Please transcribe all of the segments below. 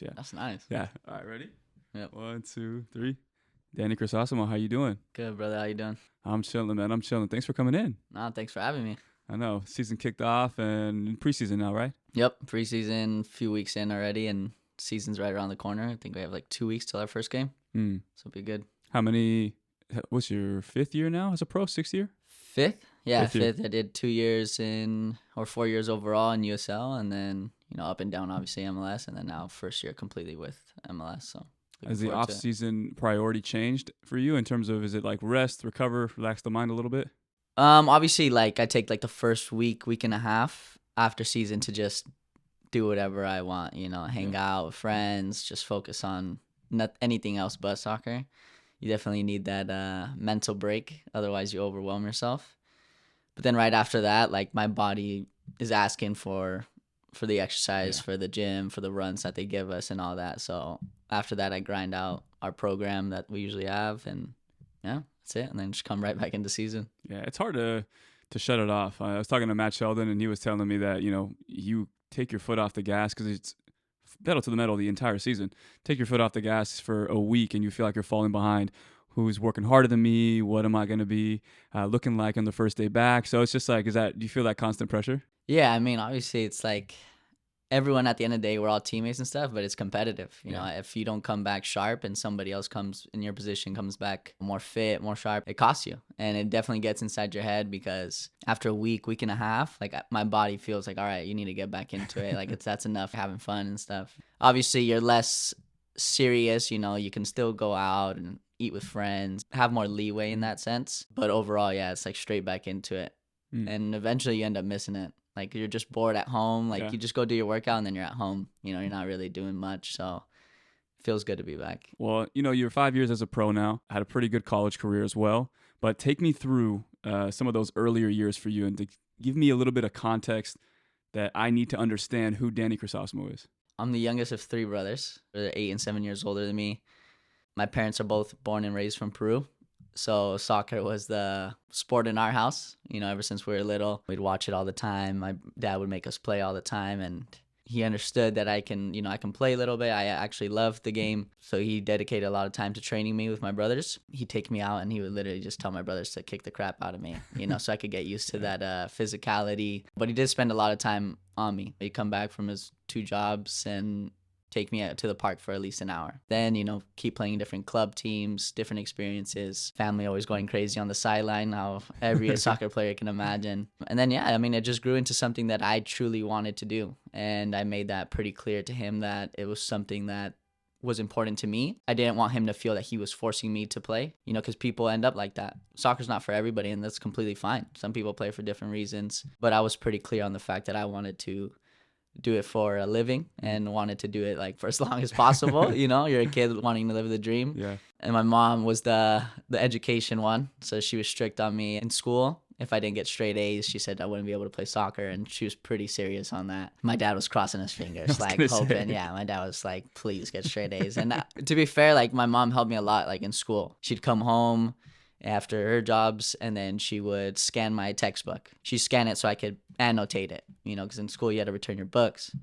works. Yeah. That's nice. Yeah. All right, ready? Yep. 1, 2, 3. Danny Crisostomo, how you doing? Good, brother. How you doing? I'm chilling, man. I'm chilling. Thanks for coming in. Nah, thanks for having me. I know season kicked off and preseason now, right? Yep. Preseason, few weeks in already, and season's right around the corner. I think we have like 2 weeks till our first game. So it'll be good. How many? What's your 5th year now as a pro? 6th year? Fifth? Yeah, Fifth year. fifth. I did 2 years or 4 years overall in USL, and then up and down obviously MLS, and then now first year completely with MLS. So has the off season priority changed for you in terms of, is it like rest, recover, relax the mind a little bit? Obviously, like I take like the first week and a half after season to just do whatever I want, hang out with friends, just focus on not anything else but soccer. You definitely need that mental break, otherwise you overwhelm yourself. But then right after that, like my body is asking for the exercise, for the gym, for the runs that they give us and all that. So after that, I grind out our program that we usually have, and yeah, that's it. And then just come right back into season. Yeah, it's hard to shut it off. I was talking to Matt Sheldon, and he was telling me that, you take your foot off the gas because it's pedal to the metal the entire season. Take your foot off the gas for a week, and you feel like you're falling behind. Who's working harder than me? What am I going to be looking like on the first day back? So it's just like, do you feel that constant pressure? Yeah, I mean, obviously it's like everyone at the end of the day, we're all teammates and stuff, but it's competitive. You know, if you don't come back sharp and somebody else comes in your position, comes back more fit, more sharp, it costs you. And it definitely gets inside your head because after a week and a half, like my body feels like, all right, you need to get back into it. Like that's enough having fun and stuff. Obviously, you're less serious, you can still go out and eat with friends, have more leeway in that sense. But overall, yeah, it's like straight back into it. And eventually you end up missing it. Like you're just bored at home. Like you just go do your workout and then you're at home. You're not really doing much. So it feels good to be back. Well, you're 5 years as a pro now. Had a pretty good college career as well. But take me through some of those earlier years for you and to give me a little bit of context that I need to understand who Danny Crisostomo is. I'm the youngest of 3 brothers. They're 8 and 7 years older than me. My parents are both born and raised from Peru. So soccer was the sport in our house, ever since we were little. We'd watch it all the time. My dad would make us play all the time, and he understood that I can play a little bit. I actually loved the game, so he dedicated a lot of time to training me with my brothers. He'd take me out, and he would literally just tell my brothers to kick the crap out of me, so I could get used to that physicality. But he did spend a lot of time on me. He'd come back from his 2 jobs and take me out to the park for at least an hour. Then, keep playing different club teams, different experiences. Family always going crazy on the sideline, how every soccer player can imagine. And then, it just grew into something that I truly wanted to do. And I made that pretty clear to him that it was something that was important to me. I didn't want him to feel that he was forcing me to play, because people end up like that. Soccer's not for everybody, and that's completely fine. Some people play for different reasons. But I was pretty clear on the fact that I wanted to do it for a living and wanted to do it like for as long as possible. You're a kid wanting to live the dream. Yeah. And my mom was the education one. So she was strict on me in school. If I didn't get straight A's, she said I wouldn't be able to play soccer, and she was pretty serious on that. My dad was crossing his fingers, like hoping. Yeah, my dad was like, please get straight A's. And to be fair, like my mom helped me a lot, like in school. She'd come home after her jobs, and then she would scan my textbook. She'd scan it so I could annotate it, because in school you had to return your books.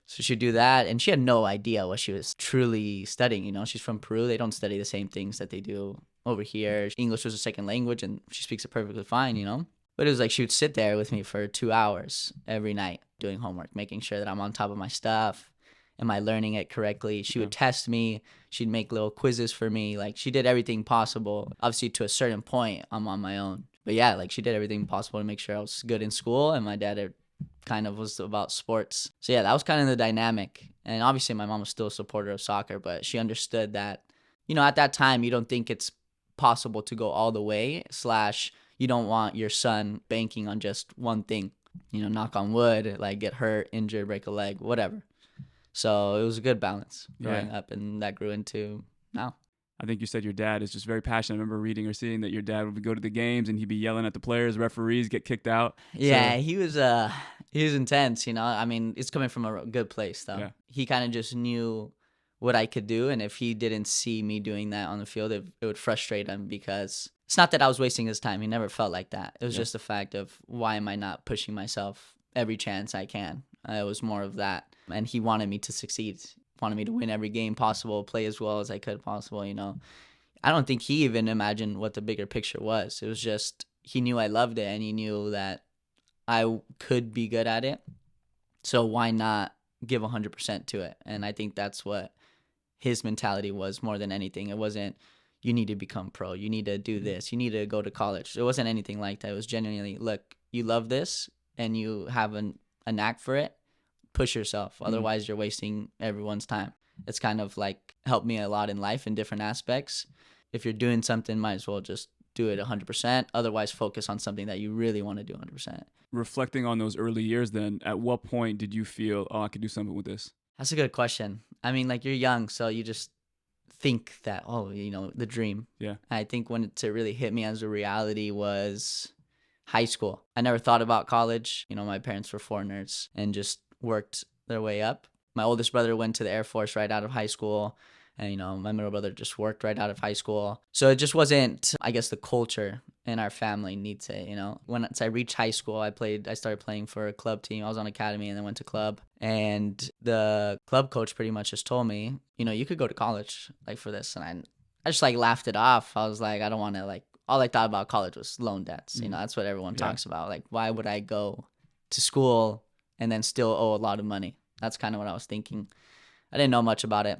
So she'd do that, and she had no idea what she was truly studying. She's from Peru. They don't study the same things that they do over here. English was a second language, and she speaks it perfectly fine, But it was like she would sit there with me for 2 hours every night doing homework, making sure that I'm on top of my stuff. Am I learning it correctly? She would test me. She'd make little quizzes for me. Like, she did everything possible. Obviously, to a certain point, I'm on my own. But yeah, like, she did everything possible to make sure I was good in school. And my dad kind of was about sports. So yeah, that was kind of the dynamic. And obviously, my mom was still a supporter of soccer. But she understood that, at that time, you don't think it's possible to go all the way. / you don't want your son banking on just one thing. Knock on wood, like get hurt, injured, break a leg, whatever. So it was a good balance growing up, and that grew into now. I think you said your dad is just very passionate. I remember reading or seeing that your dad would go to the games and he'd be yelling at the players, referees, get kicked out. Yeah, so he was intense, I mean, it's coming from a good place, though. Yeah. He kind of just knew what I could do, and if he didn't see me doing that on the field, it would frustrate him, because it's not that I was wasting his time. He never felt like that. It was just the fact of, why am I not pushing myself every chance I can? It was more of that. And he wanted me to succeed. wanted me to win every game possible, play as well as I could possible, I don't think he even imagined what the bigger picture was. It was just he knew I loved it and he knew that I could be good at it. So why not give 100% to it? And I think that's what his mentality was more than anything. It wasn't, you need to become pro, you need to do this, you need to go to college. It wasn't anything like that. It was genuinely, look, you love this and you have a knack for it, push yourself. Otherwise, you're wasting everyone's time. It's kind of like helped me a lot in life in different aspects. If you're doing something, might as well just do it 100%. Otherwise, focus on something that you really want to do 100%. Reflecting on those early years then, at what point did you feel, I could do something with this? That's a good question. I mean, like, you're young, so you just think that, the dream. Yeah. I think when it really hit me as a reality was high school. I never thought about college. My parents were foreigners and just worked their way up. My oldest brother went to the Air Force right out of high school. And, my middle brother just worked right out of high school. So it just wasn't, I guess, the culture in our family needs it, Once I reached high school, I started playing for a club team. I was on academy and then went to club. And the club coach pretty much just told me, you could go to college, like, for this. And I just, like, laughed it off. I was like, I don't want to, like, all I thought about college was loan debts. That's what everyone talks about. Like, why would I go to school and then still owe a lot of money? That's kind of what I was thinking. I didn't know much about it.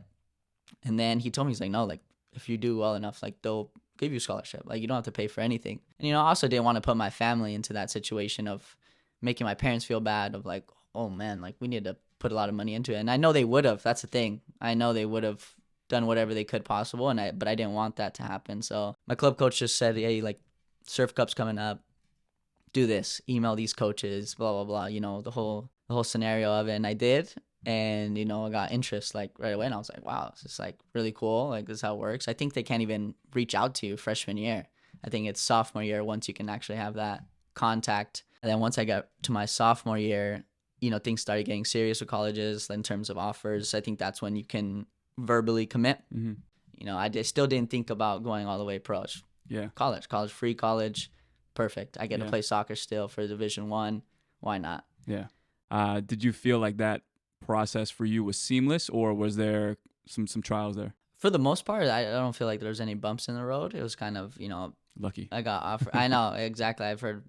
And then he told me, he's like, no, like, if you do well enough, like, they'll give you a scholarship. Like, you don't have to pay for anything. And, I also didn't want to put my family into that situation of making my parents feel bad of like, oh, man, like, we need to put a lot of money into it. And I know they would have. That's the thing. I know they would have done whatever they could possible. But I didn't want that to happen. So my club coach just said, hey, like, Surf Cup's coming up. Do this. Email these coaches, blah, blah, blah. The whole scenario of it. And I did. And, I got interest, like, right away. And I was like, wow, this is, like, really cool. Like, this is how it works. I think they can't even reach out to you freshman year. I think it's sophomore year once you can actually have that contact. And then once I got to my sophomore year, things started getting serious with colleges in terms of offers. I think that's when you can verbally commit. Mm-hmm. I still didn't think about going all the way pro. Yeah. College, free college. Perfect. I get to play soccer still for Division I. Why not? Yeah. Did you feel like that process for you was seamless, or was there some trials there? For the most part, I don't feel like there was any bumps in the road. It was kind of, lucky. I got offered. I know, exactly. I've heard,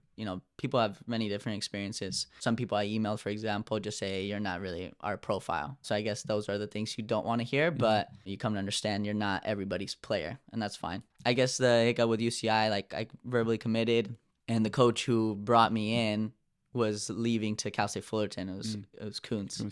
people have many different experiences. Some people I emailed, for example, just say, you're not really our profile. So I guess those are the things you don't want to hear, but you come to understand you're not everybody's player, and that's fine. I guess the hiccup with UCI, like, I verbally committed, and the coach who brought me in was leaving to Cal State Fullerton. It was Kuntz.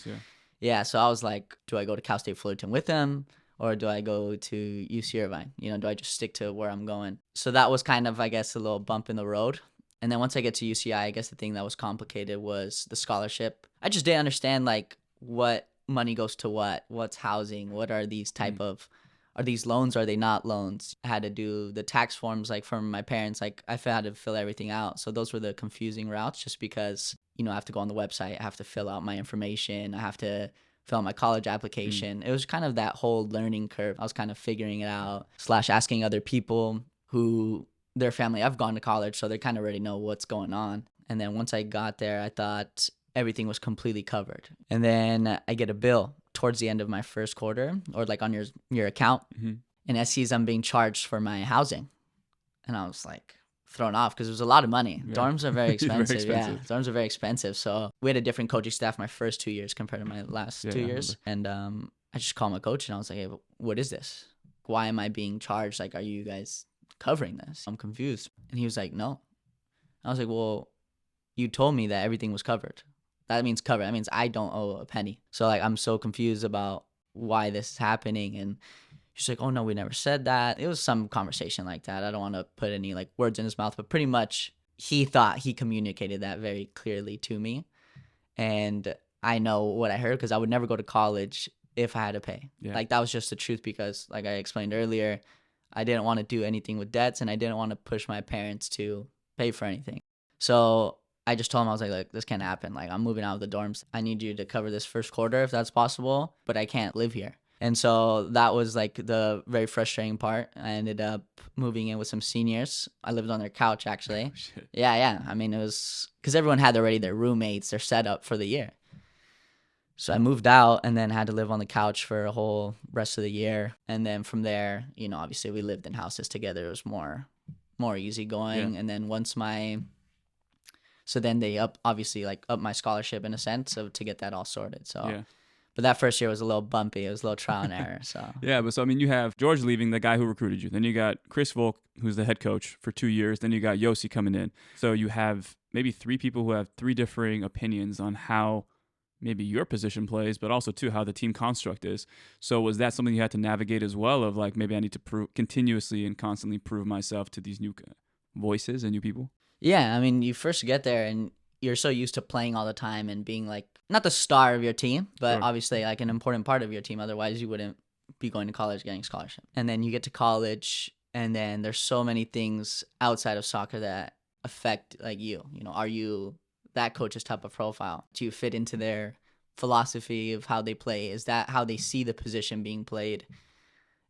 Yeah, so I was like, do I go to Cal State Fullerton with him, or do I go to UC Irvine? Do I just stick to where I'm going? So that was kind of, I guess, a little bump in the road. And then once I get to UCI, I guess the thing that was complicated was the scholarship. I just didn't understand, like, what money goes to what's housing, what are these type of, are these loans, are they not loans? I had to do the tax forms, like, from my parents. Like, I had to fill everything out. So those were the confusing routes, just because, I have to go on the website, I have to fill out my information, I have to fill out my college application. It was kind of that whole learning curve. I was kind of figuring it out, / asking other people who their family, I've gone to college, so they kind of already know what's going on. And then once I got there, I thought everything was completely covered. And then I get a bill towards the end of my first quarter, or like on your account, and it sees I'm being charged for my housing. And I was like thrown off because it was a lot of money. Yeah. Dorms are very expensive. Yeah, dorms are very expensive. So we had a different coaching staff my first 2 years compared to my last 2 years. And I just called my coach and I was like, hey, what is this? Why am I being charged? Like, are you guys covering this? I'm confused. And he was like, no. I was like, well, you told me that everything was covered. That means covered. That means I don't owe a penny. So, like, I'm so confused about why this is happening. And she's like, oh, no, we never said that. It was some conversation like that. I don't want to put any, like, words in his mouth, but pretty much he thought he communicated that very clearly to me. And I know what I heard because I would never go to college if I had to pay. Yeah. Like, that was just the truth because, like I explained earlier, I didn't want to do anything with debts and I didn't want to push my parents to pay for anything. So I just told him, I was like, this can't happen. Like, I'm moving out of the dorms. I need you to cover this first quarter if that's possible, but I can't live here. And so that was like the very frustrating part. I ended up moving in with some seniors. I lived on their couch, actually. Oh, shit. Yeah. I mean, it was because everyone had already their roommates, their setup for the year. So I moved out and then had to live on the couch for a whole rest of the year. And then from there, obviously we lived in houses together. It was more easygoing. Yeah. And then so then they up my scholarship in a sense to get that all sorted. So, Yeah. but that first year was a little bumpy. It was a little trial and error. So Yeah, but so I mean, you have George leaving, the guy who recruited you. Then you got Chris Volk, who's the head coach for 2 years. Then you got Yossi coming in. So you have maybe 3 people who have 3 differing opinions on how maybe your position plays, but also too how the team construct is. So was that something you had to navigate as well? Of like, maybe I need to continuously and constantly prove myself to these new voices and new people. yeah, I mean, you first get there and you're so used to playing all the time and being like not the star of your team, but Sure. obviously like an important part of your team. Otherwise, you wouldn't be going to college getting scholarship. And then you get to college, and then there's so many things outside of soccer that affect like you. Are you that coach's type of profile? Do you fit into their philosophy of how they play? Is that how they see the position being played?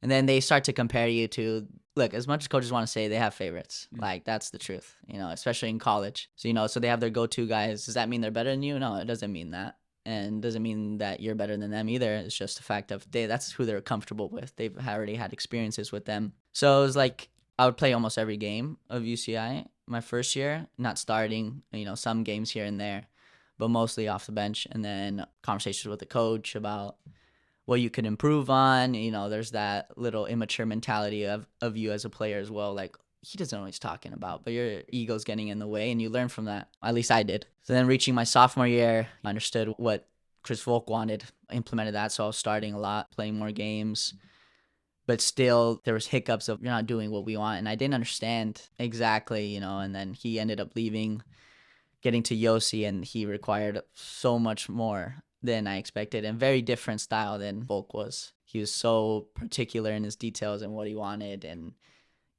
And then they start to compare you to, look, as much as coaches want to say they have favorites, like that's the truth, especially in college. So, so they have their go-to guys. Does that mean they're better than you? No, it doesn't mean that. And doesn't mean that you're better than them either. It's just the fact of that's who they're comfortable with. They've already had experiences with them. So it was like I would play almost every game of UCI my first year, not starting, some games here and there, but mostly off the bench. And then conversations with the coach about what you could improve on. There's that little immature mentality of you as a player as well. Like, he doesn't know what he's talking about, but your ego's getting in the way, and you learn from that. At least I did. So then reaching my sophomore year, I understood what Chris Volk wanted, implemented that. So I was starting a lot, playing more games. But still, there was hiccups of you're not doing what we want. And I didn't understand exactly, and then he ended up leaving, getting to Yossi, and he required so much more than I expected, and very different style than Volk was. He was so particular in his details and what he wanted, and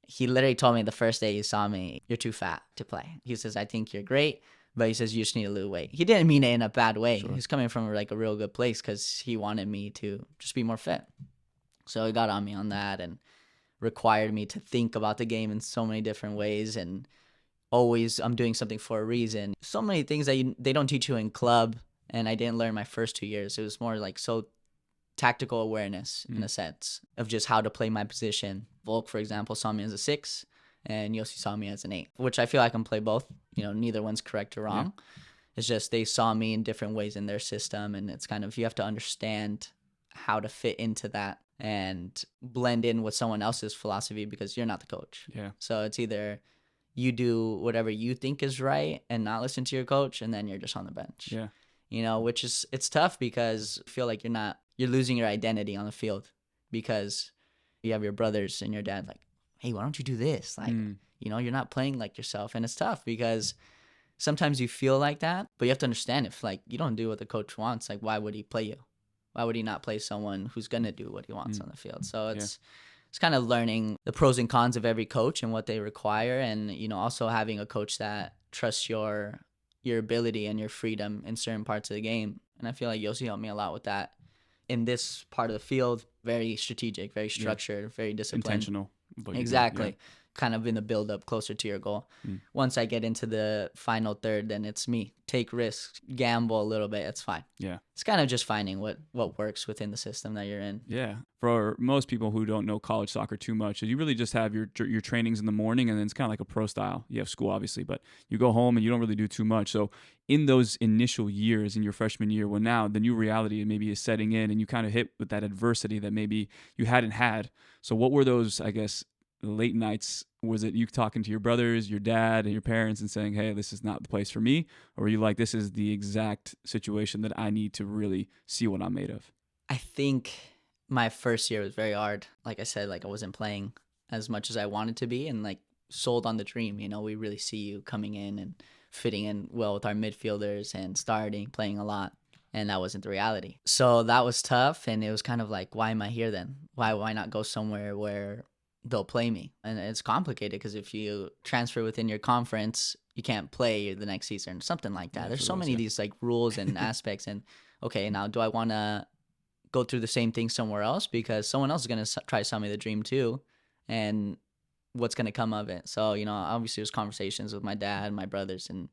he literally told me the first day he saw me, "You're too fat to play." He says, "I think you're great, but he says you just need to lose weight." He didn't mean it in a bad way. Sure. He's coming from like a real good place because he wanted me to just be more fit. So he got on me on that and required me to think about the game in so many different ways, and always I'm doing something for a reason. So many things that they don't teach you in club, and I didn't learn my first 2 years. It was more like so tactical awareness in a sense of just how to play my position. Volk, for example, saw me as a 6, and Yossi saw me as an 8, which I feel I can play both. Neither one's correct or wrong. Yeah. It's just they saw me in different ways in their system, and it's kind of you have to understand how to fit into that and blend in with someone else's philosophy because you're not the coach. Yeah. So it's either you do whatever you think is right and not listen to your coach, and then you're just on the bench. Yeah. Which is, it's tough because I feel like you're losing your identity on the field because you have your brothers and your dad like, "Hey, why don't you do this?" Like, you're not playing like yourself. And it's tough because sometimes you feel like that, but you have to understand if like you don't do what the coach wants, like why would he play you? Why would he not play someone who's going to do what he wants on the field? So it's kind of learning the pros and cons of every coach and what they require. And, also having a coach that trusts your ability and your freedom in certain parts of the game. And I feel like Yossi helped me a lot with that. In this part of the field, very strategic, very structured, very disciplined. Intentional. Exactly. Kind of in the build up closer to your goal. Once I get into the final third, then it's me. Take risks, gamble a little bit. It's fine. Yeah. It's kind of just finding what works within the system that you're in. Yeah. For most people who don't know college soccer too much, you really just have your trainings in the morning, and then it's kind of like a pro style. You have school, obviously, but you go home and you don't really do too much. So in those initial years in your freshman year, when now the new reality maybe is setting in and you kind of hit with that adversity that maybe you hadn't had. So what were those, I guess, late nights? Was it you talking to your brothers, your dad, and your parents and saying, "Hey, this is not the place for me"? Or were you like, "This is the exact situation that I need to really see what I'm made of"? I think my first year was very hard. Like I said, like I wasn't playing as much as I wanted to be, and like sold on the dream. We really see you coming in and fitting in well with our midfielders and starting, playing a lot. And that wasn't the reality. So that was tough. And it was kind of like, why am I here then? Why not go somewhere where they'll play me? And it's complicated because if you transfer within your conference, you can't play the next season, something like that. There's so many of these like rules and aspects. And okay, now do I want to go through the same thing somewhere else? Because someone else is going to try to sell me the dream too. And what's going to come of it? So, obviously there's conversations with my dad and my brothers, and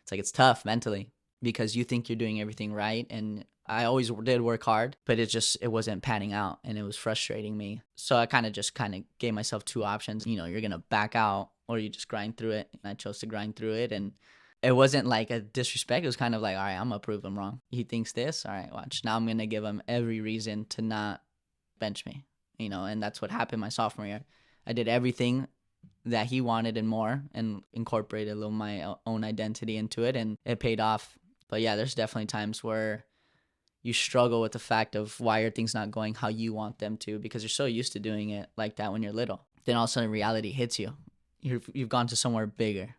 it's like, it's tough mentally because you think you're doing everything right and I always did work hard, but it wasn't panning out, and it was frustrating me. So I kind of gave myself two options. You know, you're going to back out or you just grind through it. And I chose to grind through it. And it wasn't like a disrespect. It was kind of like, all right, I'm going to prove him wrong. He thinks this. All right, watch. Now I'm going to give him every reason to not bench me, you know, and that's what happened my sophomore year. I did everything that he wanted and more, and incorporated a little my own identity into it, and it paid off. But yeah, there's definitely times where you struggle with the fact of why are things not going how you want them to, because you're so used to doing it like that when you're little. Then all of a sudden reality hits you. You've gone to somewhere bigger,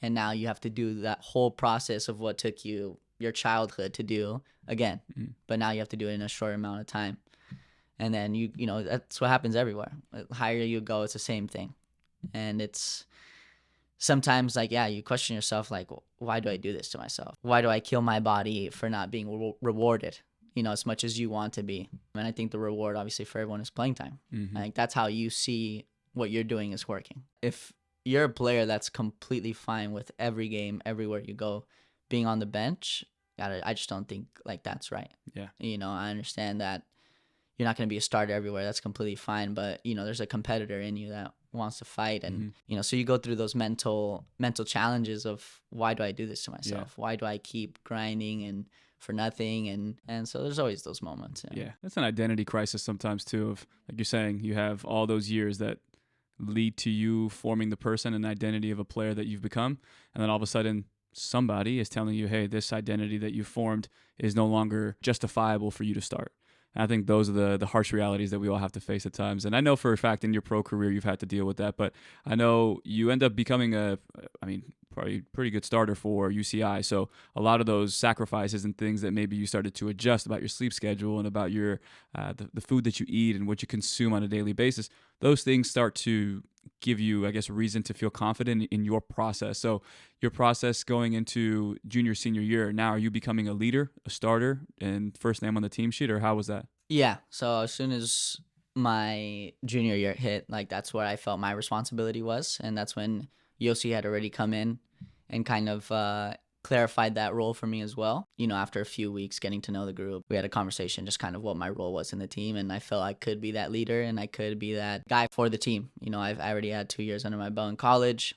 and now you have to do that whole process of what took you your childhood to do again. Mm-hmm. But now you have to do it in a short amount of time. And then you know, that's what happens everywhere. The higher you go, it's the same thing. And it's sometimes like, yeah, you question yourself, like, why do I do this to myself? Why do I kill my body for not being rewarded, you know, as much as you want to be? And I think the reward, obviously, for everyone is playing time. Mm-hmm. Like, that's how you see what you're doing is working. If you're a player that's completely fine with every game, everywhere you go, being on the bench, I just don't think, like, that's right. Yeah. You know, I understand that you're not going to be a starter everywhere. That's completely fine. But, you know, there's a competitor in you that wants to fight. And, mm-hmm. you know, so you go through those mental challenges of, why do I do this to myself? Yeah. Why do I keep grinding and for nothing? And so there's always those moments. Yeah. That's an identity crisis sometimes too, of, like you're saying, you have all those years that lead to you forming the person and identity of a player that you've become. And then all of a sudden somebody is telling you, hey, this identity that you formed is no longer justifiable for you to start. I think those are the harsh realities that we all have to face at times. And I know for a fact in your pro career you've had to deal with that, but I know you end up becoming probably pretty good starter for UCI. So a lot of those sacrifices and things that maybe you started to adjust about your sleep schedule and about your the food that you eat and what you consume on a daily basis, those things start to give you, I guess, reason to feel confident in your process. So your process going into junior, senior year, now are you becoming a leader, a starter, and first name on the team sheet, or how was that? Yeah. So as soon as my junior year hit, like, that's where I felt my responsibility was. And that's when Yossi had already come in and kind of clarified that role for me as well. You know, after a few weeks getting to know the group, we had a conversation just kind of what my role was in the team, and I felt I could be that leader and I could be that guy for the team. You know, I already had 2 years under my belt in college.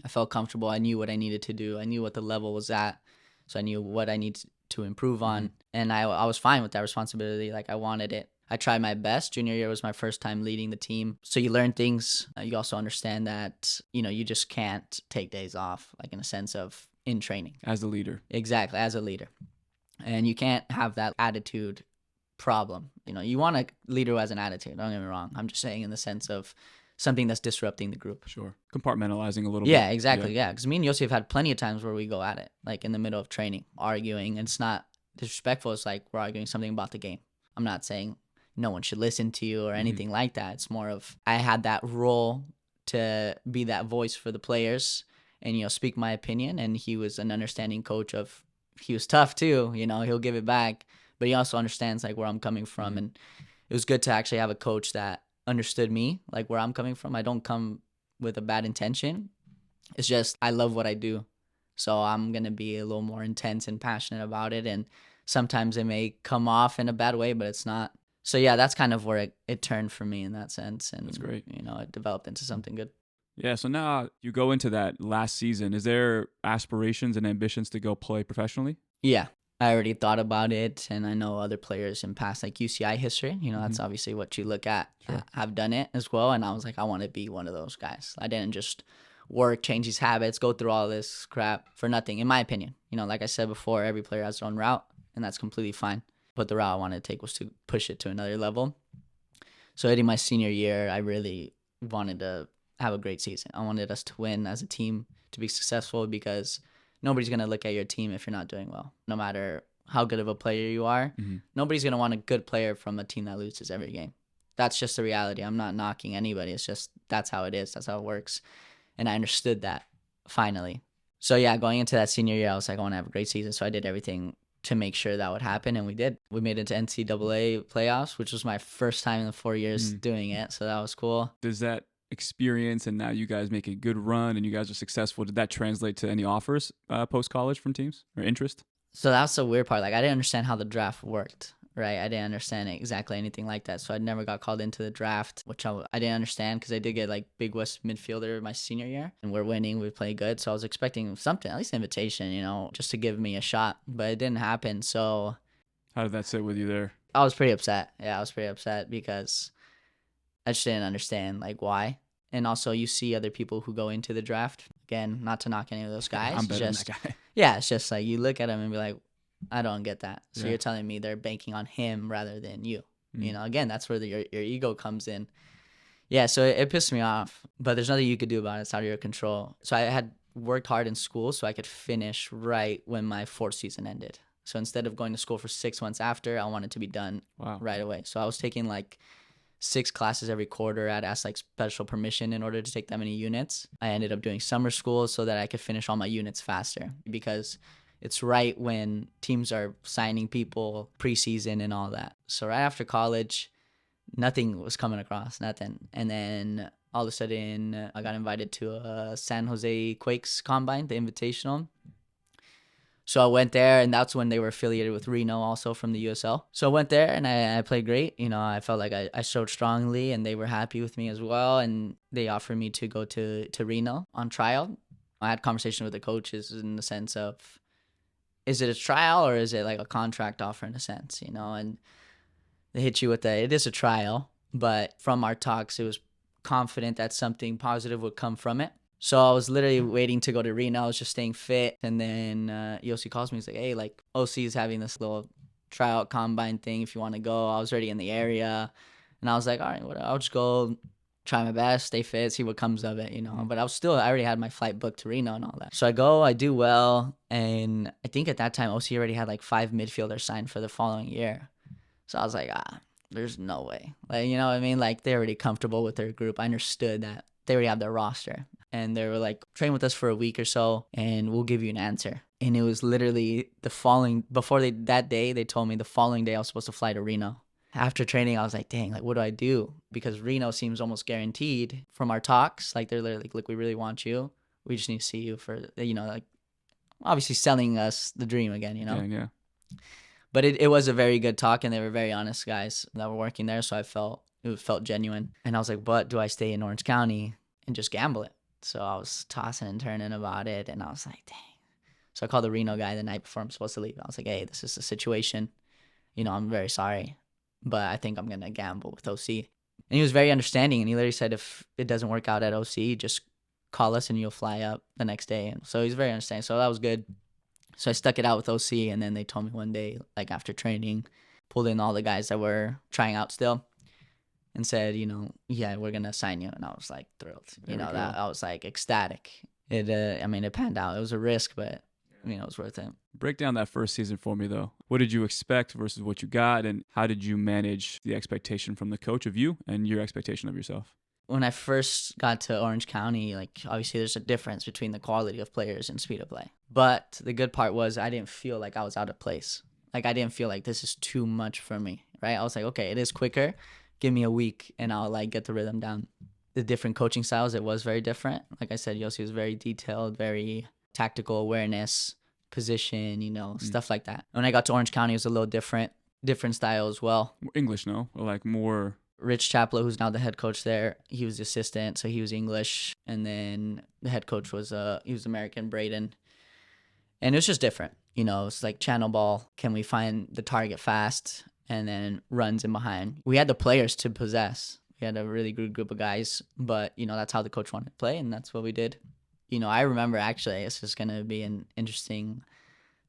I felt comfortable. I knew what I needed to do. I knew what the level was at, so I knew what I needed to improve on, and I was fine with that responsibility. Like, I wanted it. I tried my best. Junior year was my first time leading the team. So you learn things. You also understand that, you know, you just can't take days off, like, in a sense of in training. As a leader. Exactly, as a leader. And you can't have that attitude problem. You know, you want a leader who has an attitude. Don't get me wrong. I'm just saying in the sense of something that's disrupting the group. Sure. Compartmentalizing a little bit. Yeah, exactly. Yeah. Because me and Yossi have had plenty of times where we go at it, like in the middle of training, arguing. And it's not disrespectful. It's like we're arguing something about the game. I'm not saying no one should listen to you or anything like that. It's more of, I had that role to be that voice for the players and, you know, speak my opinion. And he was an understanding coach of, he was tough too, you know, he'll give it back, but he also understands, like, where I'm coming from. And it was good to actually have a coach that understood me, like, where I'm coming from. I don't come with a bad intention. It's just, I love what I do. So I'm going to be a little more intense and passionate about it. And sometimes it may come off in a bad way, but it's not. So yeah, that's kind of where it turned for me in that sense. And that's great. You know, it developed into something good. Yeah, so now you go into that last season. Is there aspirations and ambitions to go play professionally? Yeah, I already thought about it, and I know other players in past, like, UCI history, you know, that's obviously what you look at, have done it as well, and I was like, I want to be one of those guys. I didn't just work, change these habits, go through all this crap for nothing, in my opinion. You know, like I said before, every player has their own route, and that's completely fine. But the route I wanted to take was to push it to another level. So in my senior year, I really wanted to have a great season. I wanted us to win as a team, to be successful, because nobody's going to look at your team if you're not doing well. No matter how good of a player you are, nobody's going to want a good player from a team that loses every game. That's just the reality. I'm not knocking anybody. It's just, that's how it is. That's how it works. And I understood that finally. So yeah, going into that senior year, I was like, I want to have a great season. So I did everything to make sure that would happen, and we did. We made it to NCAA playoffs, which was my first time in the 4 years doing it. So that was cool. Does that experience, and now you guys make a good run and you guys are successful, did that translate to any offers post-college from teams or interest? So that's the weird part. Like, I didn't understand how the draft worked, right? I didn't understand exactly anything like that. So I never got called into the draft, which I didn't understand because I did get like Big West midfielder my senior year, and we're winning. We play good. So I was expecting something, at least an invitation, just to give me a shot, but it didn't happen. So How did that sit with you there? I was pretty upset. Yeah, I was pretty upset because I just didn't understand like why. And also, you see other people who go into the draft. Again, not to knock any of those guys. I'm better than that guy. Yeah, it's just like you look at him and be like, I don't get that. So Yeah. you're telling me they're banking on him rather than you. Again, that's where your ego comes in. Yeah, so it pissed me off. But there's nothing you could do about it. It's out of your control. So I had worked hard in school so I could finish right when my fourth season ended. So instead of going to school for 6 months after, I wanted to be done right away. So I was taking like 6 classes every quarter. I'd ask like special permission in order to take that many units. I ended up doing summer school so that I could finish all my units faster because it's right when teams are signing people preseason and all that. So right after college, nothing was coming across, nothing. And then all of a sudden, I got invited to a San Jose Quakes Combine, the Invitational. So I went there, and that's when they were affiliated with Reno also from the USL. So I went there, and I played great. I felt like I showed strongly, and they were happy with me as well. And they offered me to go to Reno on trial. I had conversation with the coaches in the sense of, is it a trial or is it like a contract offer in a sense, And they hit you with it is a trial, but from our talks, it was confident that something positive would come from it. So I was literally waiting to go to Reno. I was just staying fit. And then Yossi calls me. He's like, hey, like OC is having this little tryout combine thing if you want to go. I was already in the area. And I was like, all right, whatever. I'll just go try my best, stay fit, see what comes of it, But I already had my flight booked to Reno and all that. So I go, I do well. And I think at that time, OC already had like 5 midfielders signed for the following year. So I was like, there's no way. Like, you know what I mean? Like, they're already comfortable with their group. I understood that they already have their roster. And they were like, train with us for a week or so, and we'll give you an answer. And it was literally that day, they told me the following day I was supposed to fly to Reno. After training, I was like, dang, like, what do I do? Because Reno seems almost guaranteed from our talks. Like, they're literally like, look, we really want you. We just need to see you for, like, obviously selling us the dream again, Yeah. But it was a very good talk, and they were very honest guys that were working there, so it felt genuine. And I was like, but do I stay in Orange County and just gamble it? So I was tossing and turning about it, and I was like, dang. So I called the Reno guy the night before I'm supposed to leave. I was like, hey, this is the situation. I'm very sorry, but I think I'm going to gamble with OC. And he was very understanding, and he literally said, if it doesn't work out at OC, just call us and you'll fly up the next day. And so he's very understanding. So that was good. So I stuck it out with OC, and then they told me one day, like after training, pulled in all the guys that were trying out still, and said, yeah, we're going to sign you. And I was like thrilled. I was like ecstatic. It panned out. It was a risk, but it was worth it. Break down that first season for me, though. What did you expect versus what you got, and how did you manage the expectation from the coach of you and your expectation of yourself? When I first got to Orange County, like, obviously there's a difference between the quality of players and speed of play. But the good part was I didn't feel like I was out of place. Like, I didn't feel like this is too much for me, right? I was like, okay, it is quicker. Give me a week and I'll like get the rhythm down. The different coaching styles, it was very different. Like I said, Yossi was very detailed, very tactical awareness, position, stuff like that. When I got to Orange County, it was a little different style as well. English, no? Or like more... Rich Chaplow, who's now the head coach there, he was the assistant, so he was English. And then the head coach was he was American, Braden. And it was just different. It's like channel ball. Can we find the target fast? And then runs in behind. We had the players to possess. We had a really good group of guys, but that's how the coach wanted to play, and that's what we did. I remember, actually, this is gonna be an interesting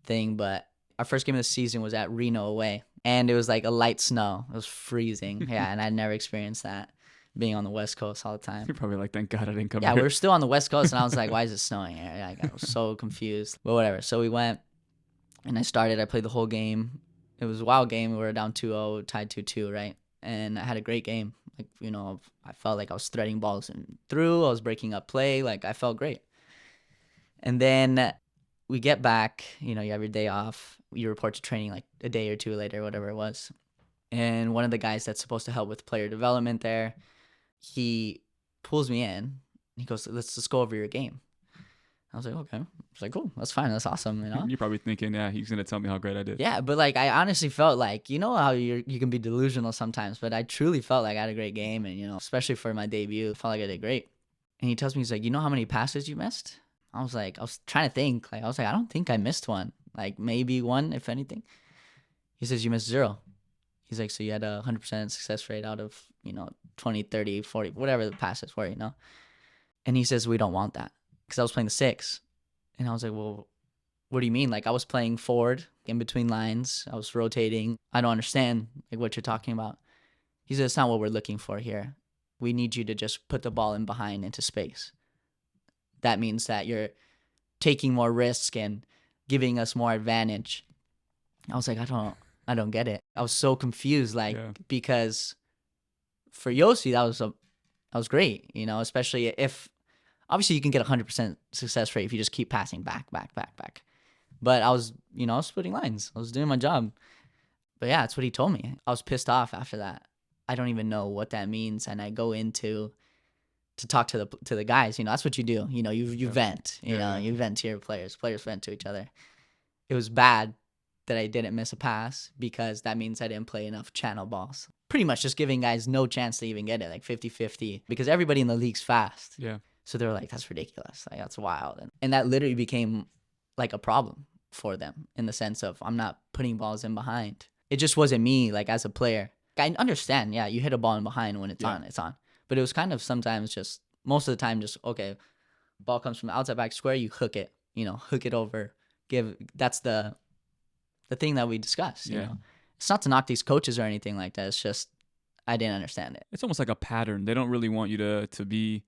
thing, but our first game of the season was at Reno away, and it was like a light snow. It was freezing. Yeah, and I'd never experienced that, being on the West Coast all the time. You're probably like, thank God I didn't come here. Yeah, we were still on the West Coast, and I was like, why is it snowing here? Like, I was so confused. But whatever. So we went, and I played the whole game. It was a wild game. We were down 2-0, tied 2-2, right? And I had a great game. Like, I felt like I was threading balls through. I was breaking up play. Like, I felt great. And then we get back. You have your day off. You report to training like a day or two later, whatever it was. And one of the guys that's supposed to help with player development there, he pulls me in. He goes, let's go over your game. I was like, okay. I was like, cool, that's fine, that's awesome, you know. You're probably thinking, yeah, he's gonna tell me how great I did. Yeah, but like I honestly felt like, you know how you can be delusional sometimes, but I truly felt like I had a great game, and you know, especially for my debut, I felt like I did great. And he tells me, he's like, you know how many passes you missed? I was trying to think, like I was like, I don't think I missed one, like maybe one if anything. He says, you missed 0. He's like, so you had a 100% success rate out of, you know, 20, 30, 40, whatever the passes were, you know. And he says, we don't want that, because I was playing the 6. And I was like, well, what do you mean? Like, I was playing forward in between lines. I was rotating. I don't understand like what you're talking about. He said, it's not what we're looking for here. We need you to just put the ball in behind into space. That means that you're taking more risk and giving us more advantage. I was like, I don't get it. I was so confused, like, because for Yossi, that was great, you know, especially if, obviously you can get a 100% success rate if you just keep passing back. But I was, you know, I was splitting lines. I was doing my job. But yeah, that's what he told me. I was pissed off after that. I don't even know what that means. And I go into to talk to the guys. You know, that's what you do. You know, you vent. You know, you vent to your players. Players vent to each other. It was bad that I didn't miss a pass, because that means I didn't play enough channel balls. Pretty much just giving guys no chance to even get it, like 50-50, because everybody in the league's fast. Yeah. So they were like, that's ridiculous. Like, that's wild. And that literally became like a problem for them, in the sense of, I'm not putting balls in behind. It just wasn't me, like, as a player. I understand, yeah, you hit a ball in behind when it's on, it's on. But it was kind of sometimes just, most of the time, just, okay, ball comes from the outside back square, you hook it, you know, hook it over, that's the thing that we discussed, you know. It's not to knock these coaches or anything like that. It's just, I didn't understand it. It's almost like a pattern. They don't really want you to be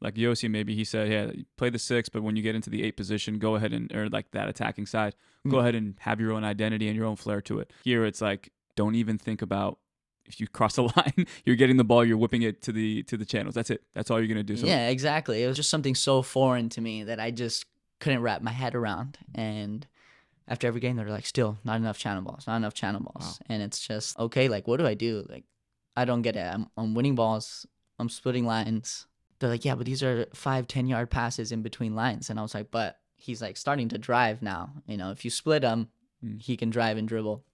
like Yossi. Maybe he said, yeah, play the 6, but when you get into the 8 position, go ahead or like that attacking side, go ahead and have your own identity and your own flair to it. Here, it's like, don't even think about, if you cross the line, you're getting the ball, you're whipping it to the channels. That's it. That's all you're going to do. So, yeah, exactly. It was just something so foreign to me that I just couldn't wrap my head around. And after every game, they're like, still not enough channel balls, not enough channel balls. Wow. And it's just, okay, like, what do I do? Like, I don't get it. I'm winning balls. I'm splitting lines. They're like, yeah, but these are 5-10 yard passes in between lines. And I was like, but he's like starting to drive now. You know, if you split him, he can drive and dribble.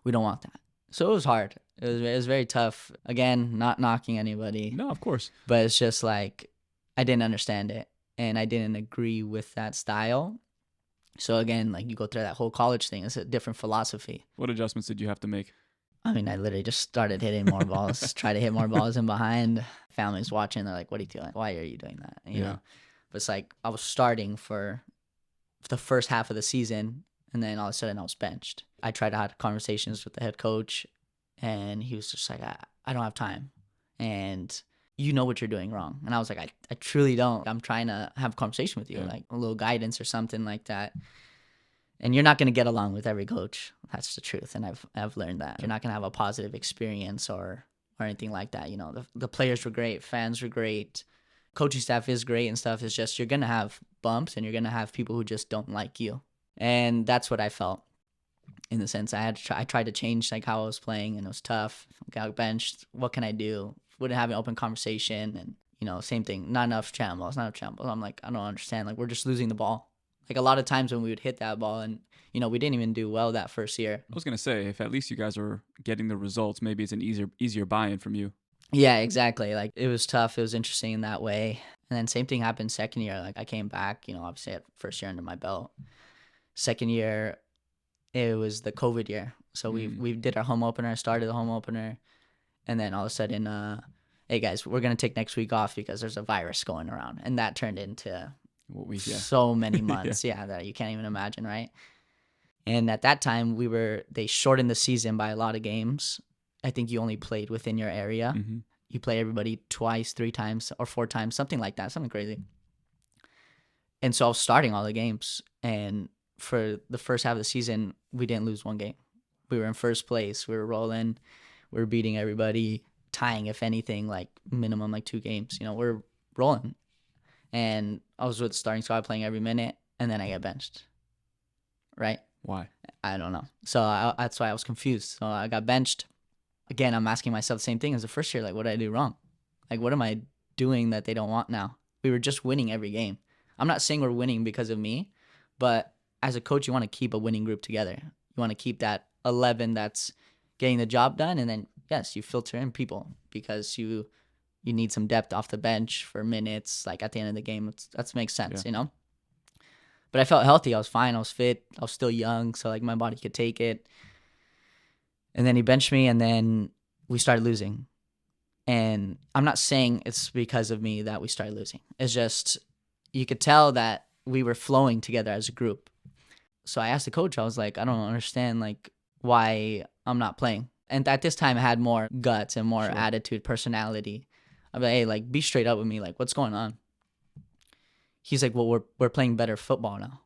We don't want that. So it was hard. It was very tough. Again, not knocking anybody. No, of course. But it's just like, I didn't understand it. And I didn't agree with that style. So again, like, you go through that whole college thing. It's a different philosophy. What adjustments did you have to make? I mean, I literally just started hitting more balls, try to hit more balls in behind. Family's watching. They're like, what are you doing? Why are you doing that? You know? But it's like, I was starting for the first half of the season, and then all of a sudden I was benched. I tried to have conversations with the head coach, and he was just like, I don't have time. And you know what you're doing wrong. And I was like, I truly don't. I'm trying to have a conversation with you, like a little guidance or something like that. And you're not going to get along with every coach. That's the truth. And I've learned that. You're not going to have a positive experience or anything like that. You know, the players were great. Fans were great. Coaching staff is great and stuff. It's just, you're going to have bumps, and you're going to have people who just don't like you. And that's what I felt, in the sense I tried to change like how I was playing, and it was tough. Got benched. What can I do? Wouldn't have an open conversation. And, you know, same thing. Not enough channel balls. I'm like, I don't understand. Like, we're just losing the ball. Like, a lot of times when we would hit that ball, and, you know, we didn't even do well that first year. I was going to say, if at least you guys were getting the results, maybe it's an easier buy-in from you. Yeah, exactly. Like, it was tough. It was interesting in that way. And then same thing happened second year. Like, I came back, you know, obviously I had first year under my belt. Second year, it was the COVID year. So we did our home opener, started the home opener. And then all of a sudden, hey guys, we're going to take next week off because there's a virus going around. And that turned into so many months, that you can't even imagine, right? And at that time, they shortened the season by a lot of games. I think you only played within your area. Mm-hmm. You play everybody twice, 3 times, or 4 times, something like that, something crazy. And so I was starting all the games. And for the first half of the season, we didn't lose one game. We were in first place. We were rolling. We were beating everybody, tying, if anything, like minimum like 2 games. You know, we're rolling. And I was with the starting squad playing every minute, and then I get benched. Right? Why? I don't know. So that's why I was confused. So I got benched. Again, I'm asking myself the same thing as the first year. Like, what did I do wrong? Like, what am I doing that they don't want now? We were just winning every game. I'm not saying we're winning because of me, but as a coach, you want to keep a winning group together. You want to keep that 11 that's getting the job done, and then yes, you filter in people because you need some depth off the bench for minutes. Like at the end of the game, that makes sense, you know. But I felt healthy. I was fine. I was fit. I was still young, so like my body could take it. And then he benched me, and then we started losing. And I'm not saying it's because of me that we started losing. It's just you could tell that we were flowing together as a group. So I asked the coach, I was like, I don't understand like why I'm not playing. And at this time I had more guts and more attitude, personality. I'm like, hey, like be straight up with me, like what's going on? He's like, well, we're playing better football now.